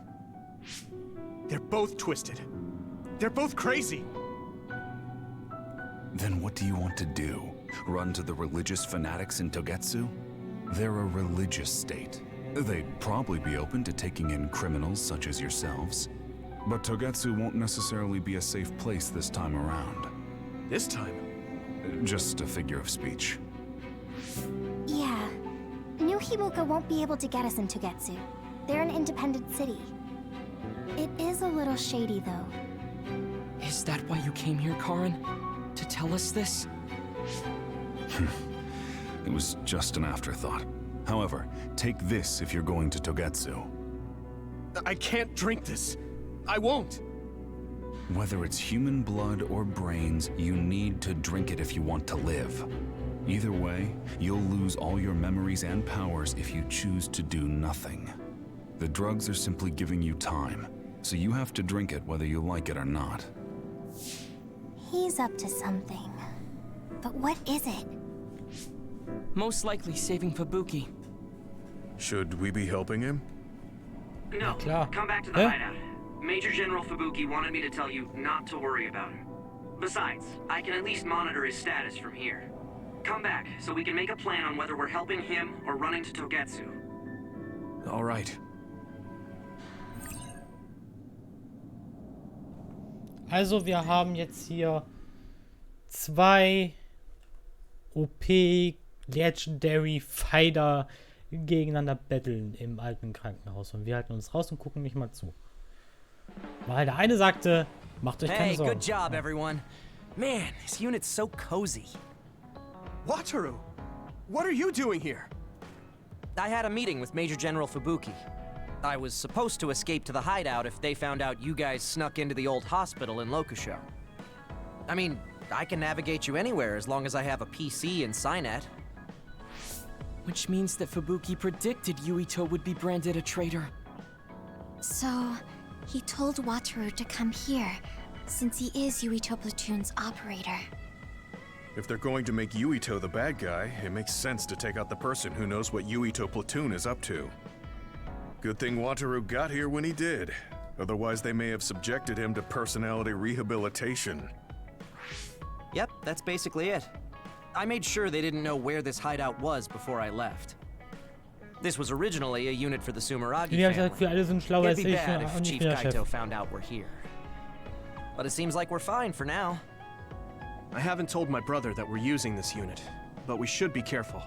They're both twisted. They're both crazy. Then what do you want to do? Run to the religious fanatics in Togetsu? They're a religious state. They'd probably be open to taking in criminals such as yourselves. But Togetsu won't necessarily be a safe place this time around. This time? Just a figure of speech. Yeah. New Himuka won't be able to get us in Togetsu. They're an independent city. It is a little shady, though. Is that why you came here, Karin? To tell us this? It was just an afterthought. However, take this if you're going to Togetsu. I can't drink this. I won't. Whether it's human blood or brains, you need to drink it if you want to live. Either way, you'll lose all your memories and powers if you choose to do nothing. The drugs are simply giving you time, so you have to drink it whether you like it or not. He's up to something. but what is it? Most likely saving Fubuki. Should we be helping him? No, klar. come back to the Hä? hideout. Major General Fubuki wanted me to tell you not to worry about him. Besides, I can at least monitor his status from here. Come back, so we can make a plan on whether we're helping him or running to Togetsu. All right. Also wir haben jetzt hier 2 OP Legendary Fighter gegeneinander battlen im alten Krankenhaus. Und wir halten uns raus und gucken nicht mal zu. Weil der eine sagte, macht euch keine Hey, Sorgen. good job, everyone. Man, this unit's so cozy. Wataru! What are you doing here? I had a meeting with Major General Fubuki. I was supposed to escape to the hideout if they found out you guys snuck into the old hospital in Lokusho. I mean, I can navigate you anywhere as long as I have a PC and Cynet. Which means that Fubuki predicted Yuito would be branded a traitor. So, he told Wataru to come here, since he is Yuito Platoon's operator. If they're going to make Yuito the bad guy, it makes sense to take out the person who knows what Yuito Platoon is up to. Good thing Wataru got here when he did. Otherwise, they may have subjected him to personality rehabilitation. Yep, that's basically it. I made sure they didn't know where this hideout was before I left. This was originally a unit for the Sumeragi Die habe ich gesagt, wir alle sind schlauer als It'd be ich bad if und nicht Chief wie der Chef. Kaito found out we're here. But it seems like we're fine for now. I haven't told my brother that we're using this unit, but we should be careful.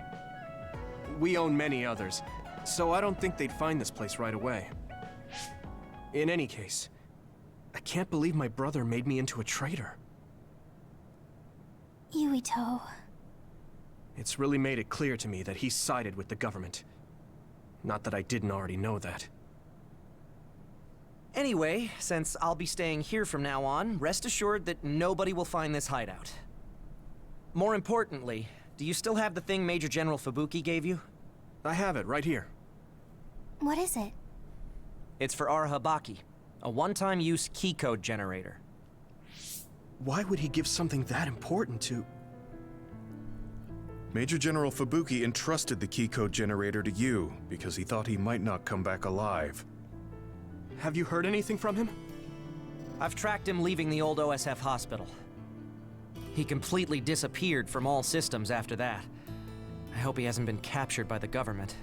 We own many others, so I don't think they'd find this place right away. In any case, I can't believe my brother made me into a traitor. Yuito. It's really made it clear to me that he sided with the government. Not that I didn't already know that. Anyway, since I'll be staying here from now on, rest assured that nobody will find this hideout. More importantly, do you still have the thing Major General Fubuki gave you? I have it right here. What is it? It's for our Habaki, a one-time use key code generator. Why would he give something that important to... Major General Fubuki entrusted the key code generator to you because he thought he might not come back alive. Have you heard anything from him? I've tracked him leaving the old OSF hospital. He completely disappeared from all systems after that. I hope he hasn't been captured by the government.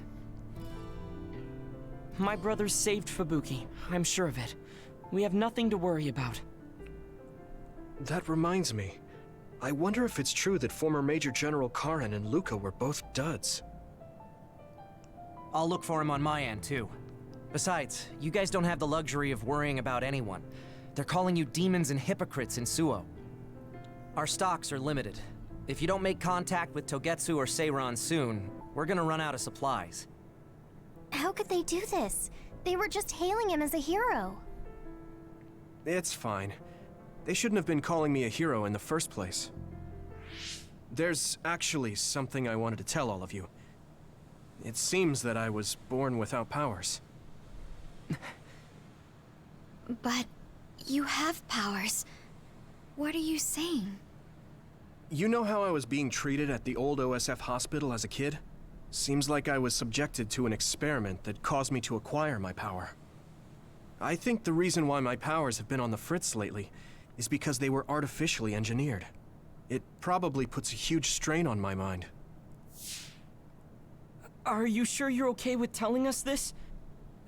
My brother saved Fubuki, I'm sure of it. We have nothing to worry about. That reminds me. I wonder if it's true that former Major General Karen and Luca were both duds. I'll look for him on my end, too. Besides, you guys don't have the luxury of worrying about anyone. They're calling you demons and hypocrites in Suo. Our stocks are limited. If you don't make contact with Togetsu or Seiran soon, we're gonna run out of supplies. How could they do this? They were just hailing him as a hero. It's fine. They shouldn't have been calling me a hero in the first place. There's actually something I wanted to tell all of you. It seems that I was born without powers. But you have powers. What are you saying? You know how I was being treated at the old OSF hospital as a kid? Seems like I was subjected to an experiment that caused me to acquire my power. I think the reason why my powers have been on the fritz lately is because they were artificially engineered. It probably puts a huge strain on my mind. Are you sure you're okay with telling us this?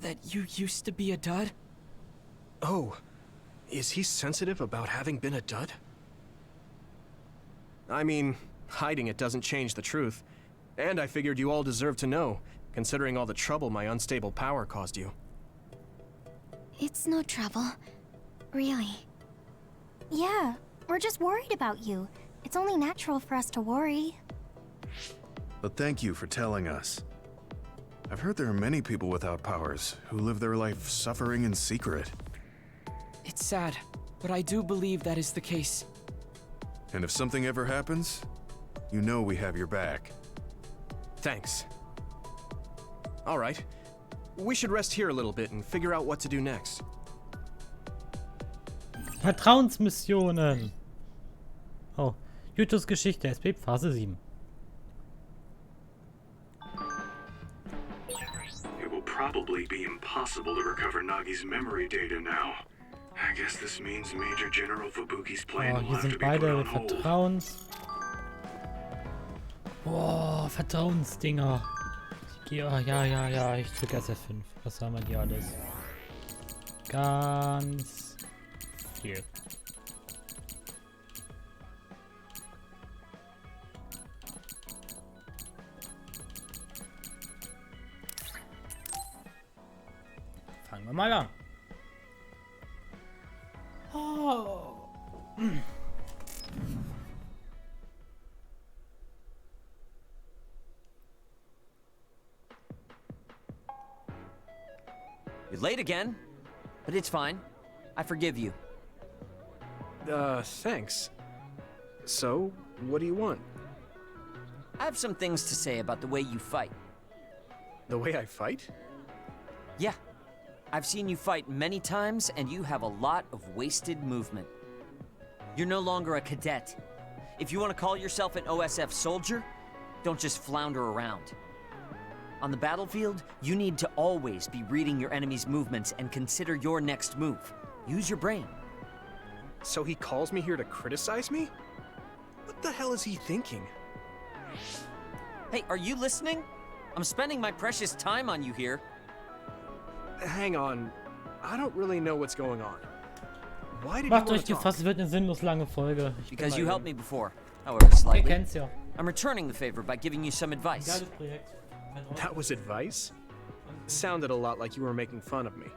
That you used to be a dud? Oh, is he sensitive about having been a dud? I mean, hiding it doesn't change the truth. And I figured you all deserve to know, considering all the trouble my unstable power caused you. It's no trouble. Really. Yeah, we're just worried about you. It's only natural for us to worry. But thank you for telling us. I've heard there are many people without powers who live their life suffering in secret. It's sad, but I do believe that is the case. And if something ever happens, you know we have your back. Thanks. All right. We should rest here a little bit and figure out what to do next. Vertrauensmissionen. Oh, Yuitos Geschichte, SP Phase 7. It will probably be impossible to recover Nagi's memory data now. I guess this means Major General Fubuki's plan will Hier have to sind be put beide on hold. Vertrauens... Boah, Vertrauensdinger. Ja, ich drücke SF5. Was haben wir hier alles? Ganz viel. Fangen wir mal an. Oh. You're late again, but it's fine. I forgive you. Thanks. So, what do you want? I have some things to say about the way you fight. The way I fight? Yeah. I've seen you fight many times, and you have a lot of wasted movement. You're no longer a cadet. If you want to call yourself an OSF soldier, don't just flounder around. On the battlefield, you need to always be reading your enemy's movements and consider your next move. Use your brain. So he calls me here to criticize me? What the hell is he thinking? Hey, are you listening? I'm spending my precious time on you here. Hang on. I don't really know what's going on. Why did you Macht want euch to talk? gefasst, es wird eine sinnlos lange Folge. Because you helped me before, however slightly. Ihr kennt's ja. I'm returning the favor by giving you some advice. Geiles Projekt. That was advice? Sounded a lot like you were making fun of me.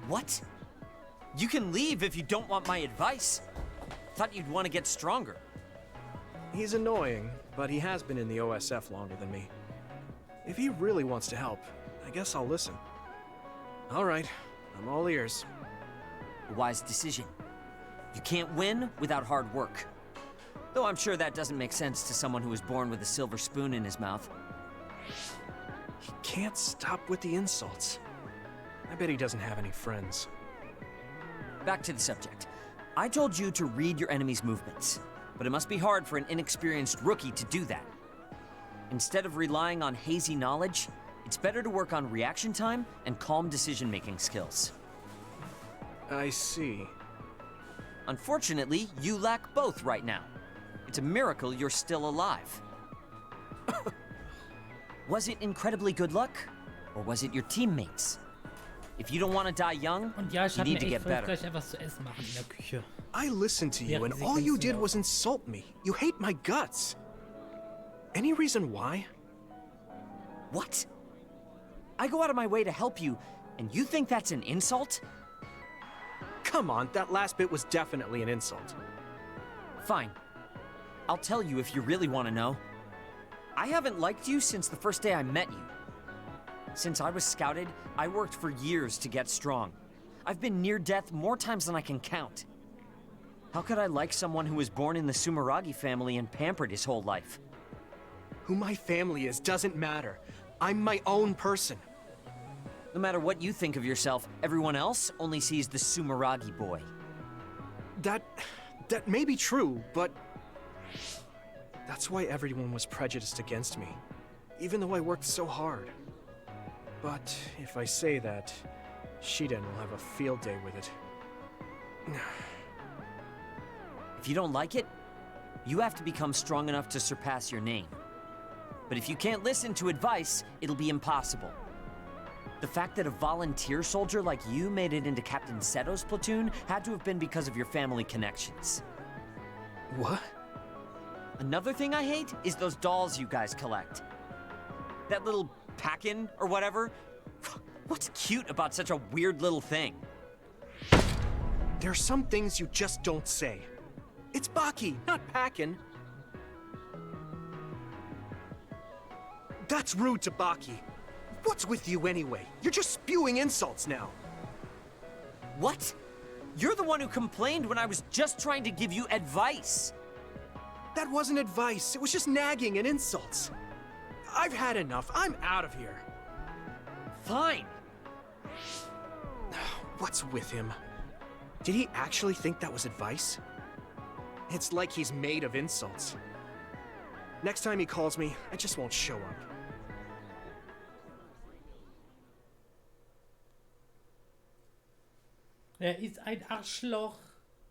What? You can leave if you don't want my advice. Thought you'd want to get stronger. He's annoying, but he has been in the OSF longer than me. If he really wants to help, I guess I'll listen. All right, I'm all ears. A wise decision. You can't win without hard work. Though I'm sure that doesn't make sense to someone who was born with a silver spoon in his mouth. He can't stop with the insults. I bet he doesn't have any friends. Back to the subject. I told you to read your enemy's movements, but it must be hard for an inexperienced rookie to do that. Instead of relying on hazy knowledge, it's better to work on reaction time and calm decision-making skills. I see. Unfortunately, you lack both right now. It's a miracle you're still alive. Was it incredibly good luck? Or was it your teammates? If you don't want to die young, Und ja, ich you hab need mir to echt get better. gleich etwas zu essen machen in der Küche. I listened to you, Yeah, and sie all you kennst du did auch. was insult me. You hate my guts. Any reason why? What? I go out of my way to help you, and you think that's an insult? Come on, that last bit was definitely an insult. Fine. I'll tell you if you really want to know. I haven't liked you since the first day I met you. Since I was scouted, I worked for years to get strong. I've been near death more times than I can count. How could I like someone who was born in the Sumeragi family and pampered his whole life? Who my family is doesn't matter. I'm my own person. No matter what you think of yourself, everyone else only sees the Sumeragi boy. That may be true, but that's why everyone was prejudiced against me, even though I worked so hard. But if I say that, Shiden will have a field day with it. If you don't like it, you have to become strong enough to surpass your name. But if you can't listen to advice, it'll be impossible. The fact that a volunteer soldier like you made it into Captain Seto's platoon had to have been because of your family connections. What? Another thing I hate is those dolls you guys collect. That little pack-in or whatever. What's cute about such a weird little thing? There are some things you just don't say. It's Baki, not Packin. That's rude to Baki. What's with you anyway? You're just spewing insults now. What? You're the one who complained when I was just trying to give you advice. That wasn't advice. It was just nagging and insults. I've had enough. I'm out of here. Fine. What's with him? Did he actually think that was advice? It's like he's made of insults. Next time he calls me, I just won't show up. Er ist ein Arschloch.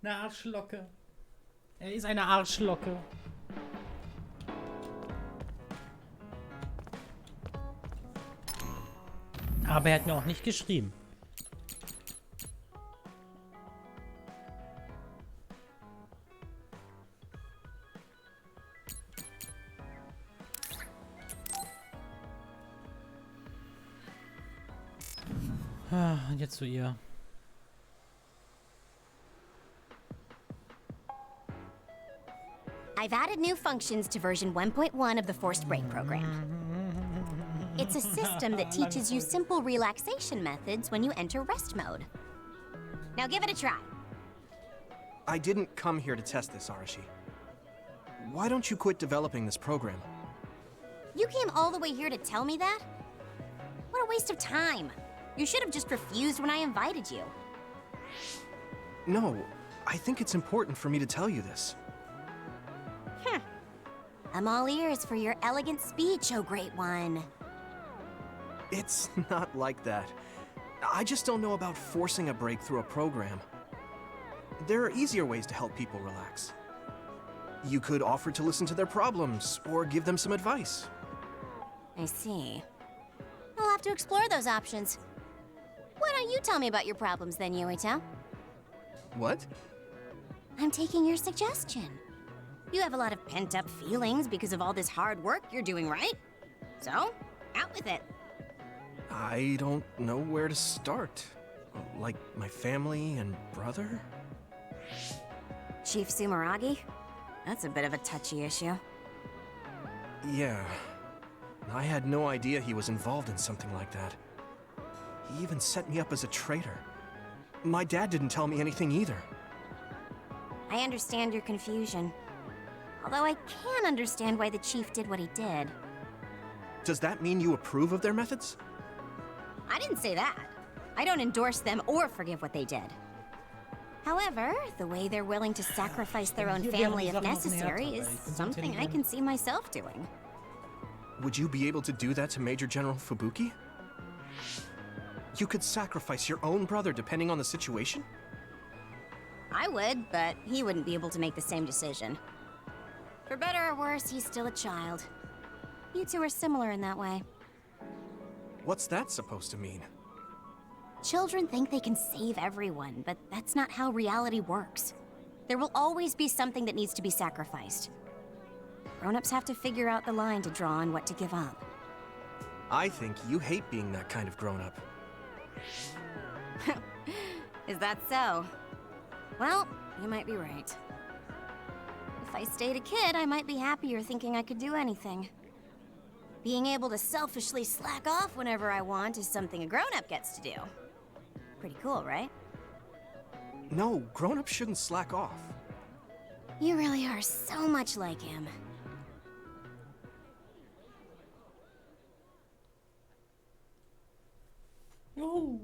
Eine Arschlocke. Er ist eine Arschlocke. Aber er hat mir auch nicht geschrieben. Und jetzt zu ihr. I've added new functions to version 1.1 of the Forced Break program. It's a system that teaches you simple relaxation methods when you enter rest mode. Now give it a try. I didn't come here to test this, Arashi. Why don't you quit developing this program? You came all the way here to tell me that? What a waste of time. You should have just refused when I invited you. No, I think it's important for me to tell you this. I'm all ears for your elegant speech, oh great one. It's not like that. I just don't know about forcing a break through a program. There are easier ways to help people relax. You could offer to listen to their problems, or give them some advice. I see. I'll have to explore those options. Why don't you tell me about your problems then, Yuito? What? I'm taking your suggestion. You have a lot of pent-up feelings because of all this hard work you're doing, right? So, out with it. I don't know where to start. Like my family and brother? Chief Sumeragi? That's a bit of a touchy issue. Yeah. I had no idea he was involved in something like that. He even set me up as a traitor. My dad didn't tell me anything either. I understand your confusion. Although I can understand why the chief did what he did. Does that mean you approve of their methods? I didn't say that. I don't endorse them or forgive what they did. However, the way they're willing to sacrifice their own family if necessary is something I can see myself doing. Would you be able to do that to Major General Fubuki? You could sacrifice your own brother depending on the situation? I would, but he wouldn't be able to make the same decision. For better or worse, he's still a child. You two are similar in that way. What's that supposed to mean? Children think they can save everyone, but that's not how reality works. There will always be something that needs to be sacrificed. Grown-ups have to figure out the line to draw on what to give up. I think you hate being that kind of grown-up. Is that so? Well, you might be right. If I stayed a kid, I might be happier thinking I could do anything. Being able to selfishly slack off whenever I want is something a grown-up gets to do. Pretty cool, right? No, grown-ups shouldn't slack off. You really are so much like him. Oh.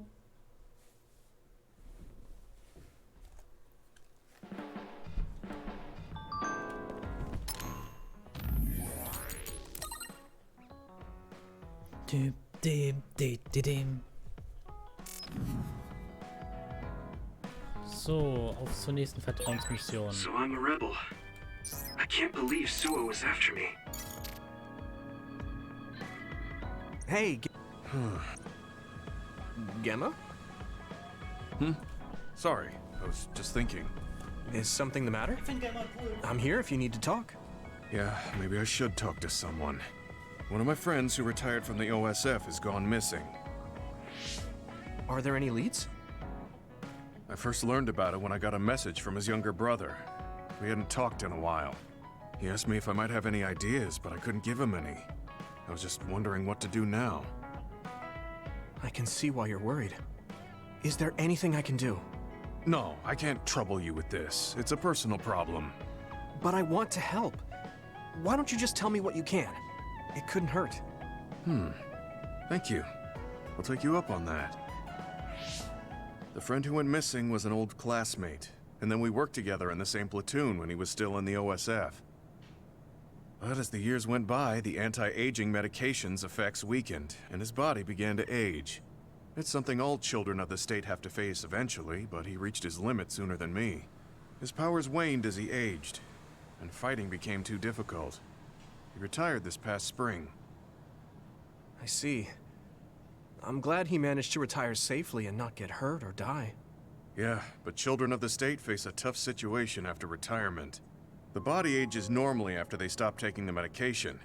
So, auf zur nächsten Vertrauensmission. So I'm a rebel. I can't believe Suo was after me. Hey, Gemma? Sorry, I was just thinking. Is something the matter? I'm here if you need to talk. Yeah, maybe I should talk to someone. One of my friends who retired from the OSF has gone missing. Are there any leads? I first learned about it when I got a message from his younger brother. We hadn't talked in a while. He asked me if I might have any ideas, but I couldn't give him any. I was just wondering what to do now. I can see why you're worried. Is there anything I can do? No, I can't trouble you with this. It's a personal problem. But I want to help. Why don't you just tell me what you can? It couldn't hurt. Thank you. I'll take you up on that. The friend who went missing was an old classmate. and then we worked together in the same platoon when he was still in the OSF. But as the years went by, the anti-aging medication's effects weakened, and his body began to age. It's something all children of the state have to face eventually, but he reached his limit sooner than me. His powers waned as he aged, and fighting became too difficult. He retired this past spring. I see. I'm glad he managed to retire safely and not get hurt or die. Yeah, but children of the state face a tough situation after retirement. The body ages normally after they stop taking the medication,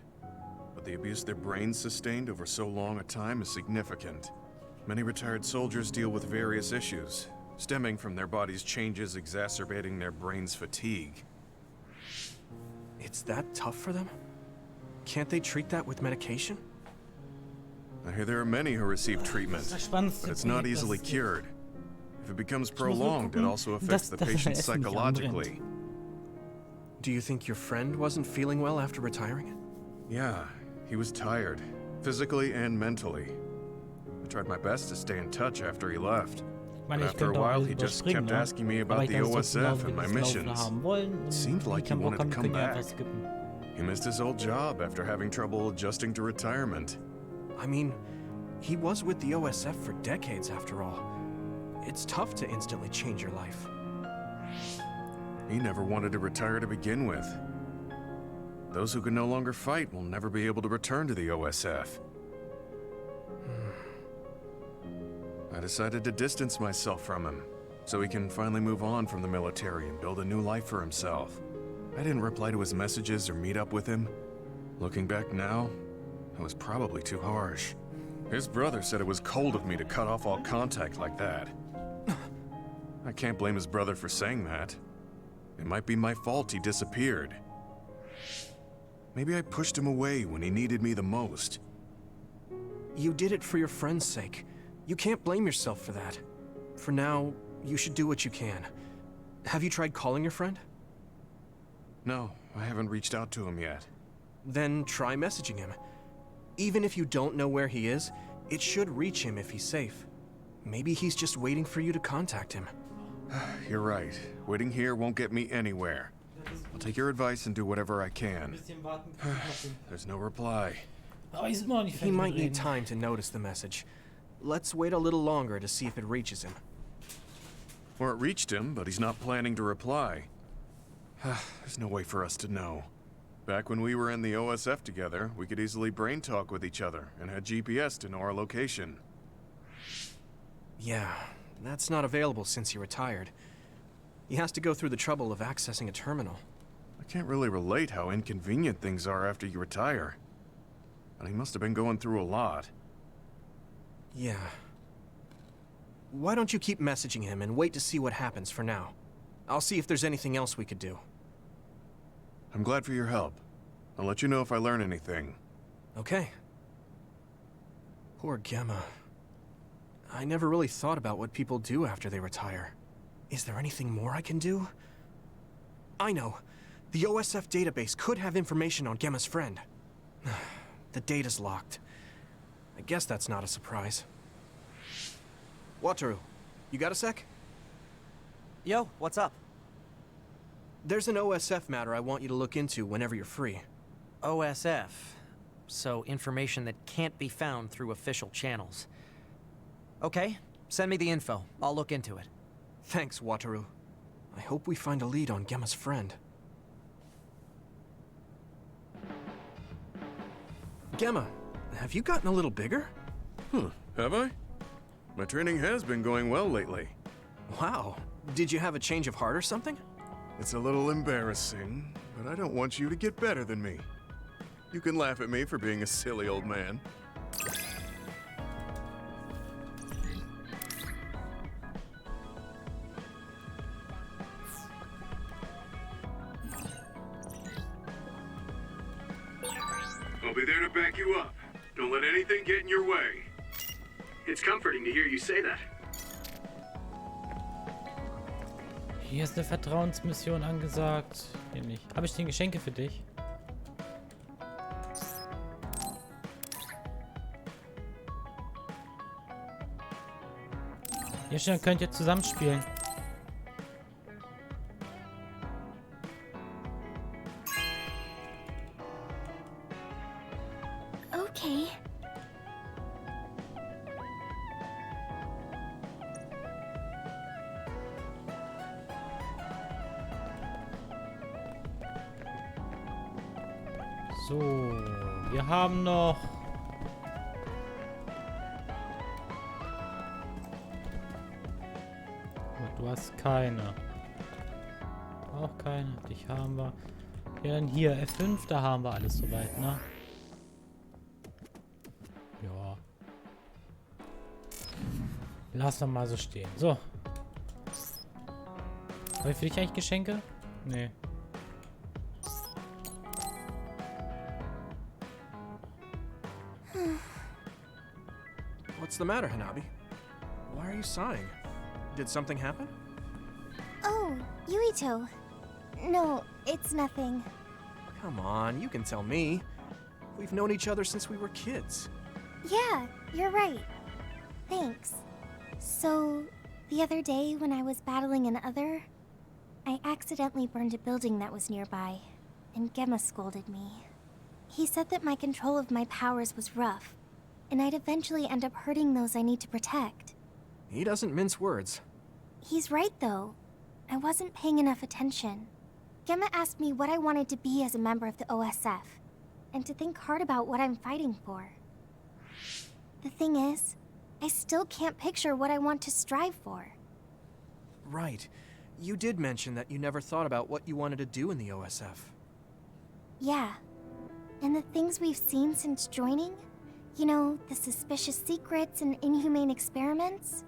but the abuse their brains sustained over so long a time is significant. Many retired soldiers deal with various issues, stemming from their body's changes exacerbating their brain's fatigue. It's that tough for them? Can't they treat that with medication? I hear there are many who receive treatment, but it's not easily cured. If it becomes prolonged, it also affects the patient psychologically. Do you think your friend wasn't feeling well after retiring? Yeah, he was tired, physically and mentally. I tried my best to stay in touch after he left. But after a while, he just kept asking me about the OSF and my missions. It seemed like he wanted to come back. He missed his old job after having trouble adjusting to retirement. I mean, he was with the OSF for decades after all. It's tough to instantly change your life. He never wanted to retire to begin with. Those who can no longer fight will never be able to return to the OSF. I decided to distance myself from him, so he can finally move on from the military and build a new life for himself. I didn't reply to his messages or meet up with him. Looking back now, I was probably too harsh. His brother said it was cold of me to cut off all contact like that. I can't blame his brother for saying that. It might be my fault he disappeared. Maybe I pushed him away when he needed me the most. You did it for your friend's sake. You can't blame yourself for that. For now, you should do what you can. Have you tried calling your friend? No, I haven't reached out to him yet. Then try messaging him. Even if you don't know where he is, it should reach him if he's safe. Maybe he's just waiting for you to contact him. You're right. Waiting here won't get me anywhere. I'll take your advice and do whatever I can. There's no reply. He might need time to notice the message. Let's wait a little longer to see if it reaches him. Or it reached him, but he's not planning to reply. There's no way for us to know. Back when we were in the OSF together, we could easily brain talk with each other and had GPS to know our location. Yeah, that's not available since he retired. He has to go through the trouble of accessing a terminal. I can't really relate how inconvenient things are after you retire. But he must have been going through a lot. Yeah. Why don't you keep messaging him and wait to see what happens for now? I'll see if there's anything else we could do. I'm glad for your help. I'll let you know if I learn anything. Okay. Poor Gemma. I never really thought about what people do after they retire. Is there anything more I can do? I know. The OSF database could have information on Gemma's friend. The data's locked. I guess that's not a surprise. Wataru, you got a sec? Yo, what's up? There's an OSF matter I want you to look into whenever you're free. OSF. So information that can't be found through official channels. Okay, send me the info. I'll look into it. Thanks, Wataru. I hope we find a lead on Gemma's friend. Gemma, have you gotten a little bigger? Have I? My training has been going well lately. Wow. Did you have a change of heart or something? It's a little embarrassing, but I don't want you to get better than me. You can laugh at me for being a silly old man. I'll be there to back you up. Don't let anything get in your way. It's comforting to hear you say that. Hier ist eine Vertrauensmission angesagt. Hier nicht. Habe ich denn Geschenke für dich? Ihr schon könnt ihr zusammenspielen. Okay. So, wir haben noch... Oh, du hast keine. Auch keine. Dich haben wir. Ja, dann hier, F5, da haben wir alles soweit, ne? Ja. Lass doch mal so stehen. So. Habe ich für dich eigentlich Geschenke? Nee. What's the matter, Hanabi? Why are you sighing? Did something happen? Oh, Yuito. No, it's nothing. Come on, you can tell me. We've known each other since we were kids. Yeah, you're right. Thanks. So, the other day when I was battling an other, I accidentally burned a building that was nearby, and Gemma scolded me. He said that my control of my powers was rough, and I'd eventually end up hurting those I need to protect. He doesn't mince words. He's right, though. I wasn't paying enough attention. Gemma asked me what I wanted to be as a member of the OSF, and to think hard about what I'm fighting for. The thing is, I still can't picture what I want to strive for. Right. You did mention that you never thought about what you wanted to do in the OSF. Yeah. And the things we've seen since joining? You know, the suspicious secrets and inhumane experiments?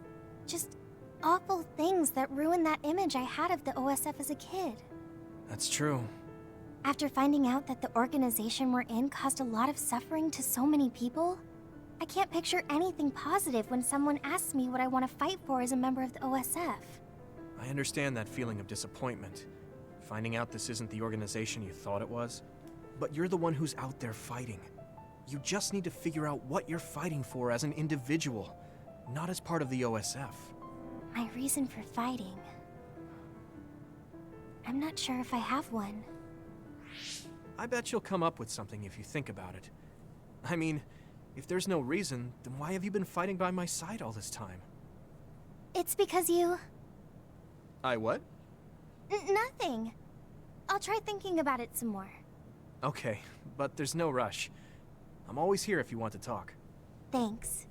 Just awful things that ruined that image I had of the OSF as a kid. That's true. After finding out that the organization we're in caused a lot of suffering to so many people, I can't picture anything positive when someone asks me what I want to fight for as a member of the OSF. I understand that feeling of disappointment. Finding out this isn't the organization you thought it was. But you're the one who's out there fighting. You just need to figure out what you're fighting for as an individual, not as part of the OSF. My reason for fighting... I'm not sure if I have one. I bet you'll come up with something if you think about it. I mean, if there's no reason, then why have you been fighting by my side all this time? It's because you... I what? Nothing. I'll try thinking about it some more. Okay, but there's no rush. I'm always here if you want to talk. Thanks.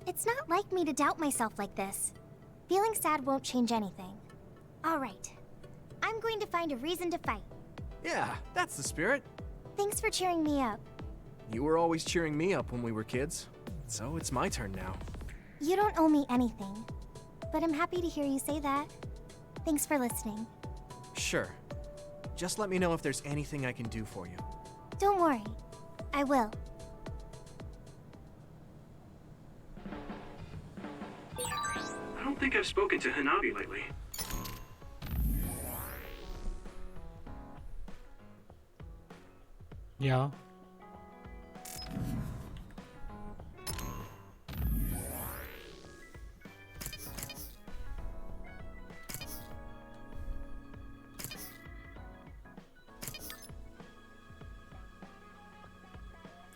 It's not like me to doubt myself like this. Feeling sad won't change anything. All right. I'm going to find a reason to fight. Yeah, that's the spirit. Thanks for cheering me up. You were always cheering me up when we were kids, so it's my turn now. You don't owe me anything, but I'm happy to hear you say that. Thanks for listening. Sure. Just let me know if there's anything I can do for you. Don't worry. I will. I don't think I've spoken to Hanabi lately. Ja.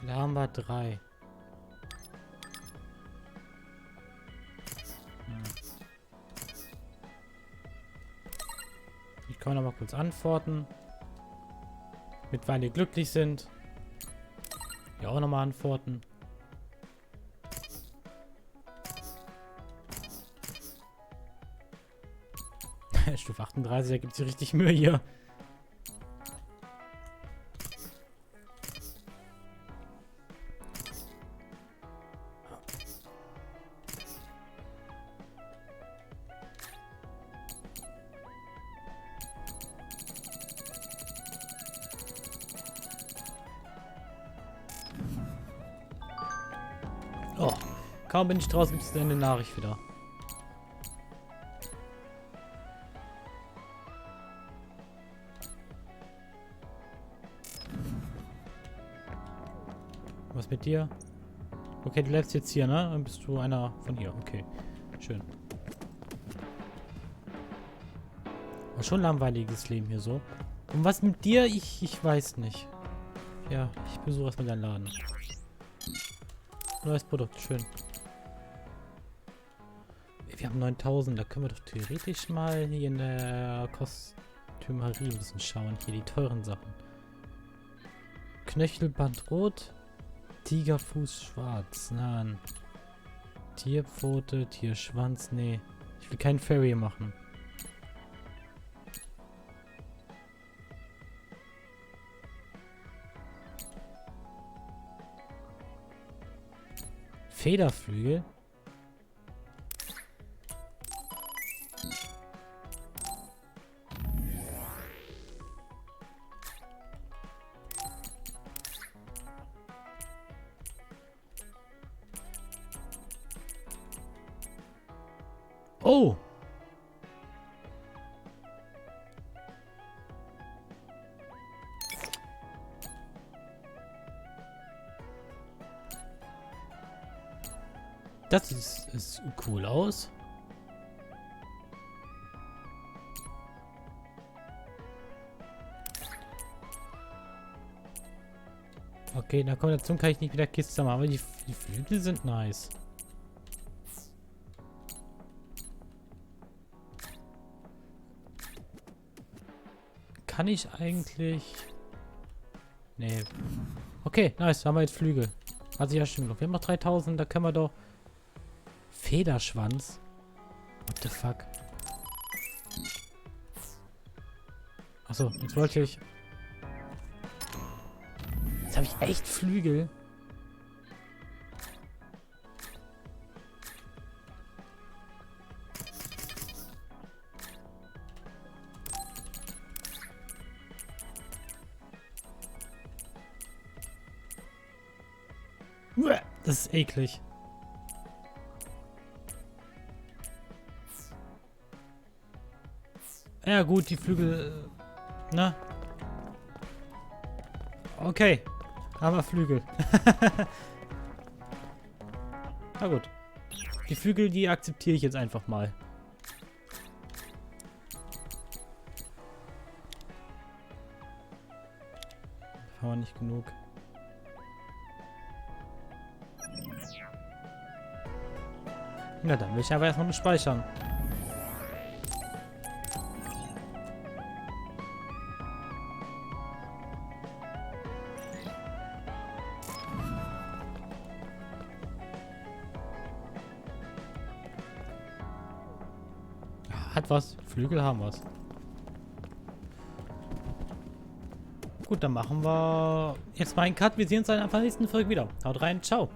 Da haben wir 3. Ich kann noch mal kurz antworten. Mit weil die glücklich sind. Ja, auch nochmal antworten. Stufe 38, da gibt es richtig Mühe hier. Oh, kaum bin ich draußen, gibt es eine Nachricht wieder. Was mit dir? Okay, du bleibst jetzt hier, ne? Dann bist du einer von hier. Okay, schön. War schon ein langweiliges Leben hier so. Und was mit dir? Ich weiß nicht. Ja, ich besuche erstmal deinen Laden. Neues Produkt, schön. Wir haben 9000, da können wir doch theoretisch mal hier in der Kostümerie ein bisschen schauen. Hier die teuren Sachen. Knöchelband rot, Tigerfuß schwarz. Nein. Tierpfote, Tierschwanz, nee. Ich will keinen Fairy machen. Federflügel? Oh! Das sieht cool aus. Okay, in der Kombination kann ich nicht mit der Kiste machen, aber die Flügel sind nice. Kann ich eigentlich... Nee. Okay, nice, haben wir jetzt Flügel. Also ja, stimmt. Wir haben noch 3000, da können wir doch... Federschwanz? What the fuck? Achso, jetzt wollte ich... Jetzt habe ich echt Flügel. Das ist eklig. Ja gut, die Flügel... Na? Okay. Haben wir Flügel. Na gut. Die Flügel, die akzeptiere ich jetzt einfach mal. Haben wir nicht genug. Na dann will ich aber erstmal speichern. Hat was. Flügel haben was. Gut, dann machen wir jetzt mal einen Cut. Wir sehen uns dann in der nächsten Folge wieder. Haut rein. Ciao.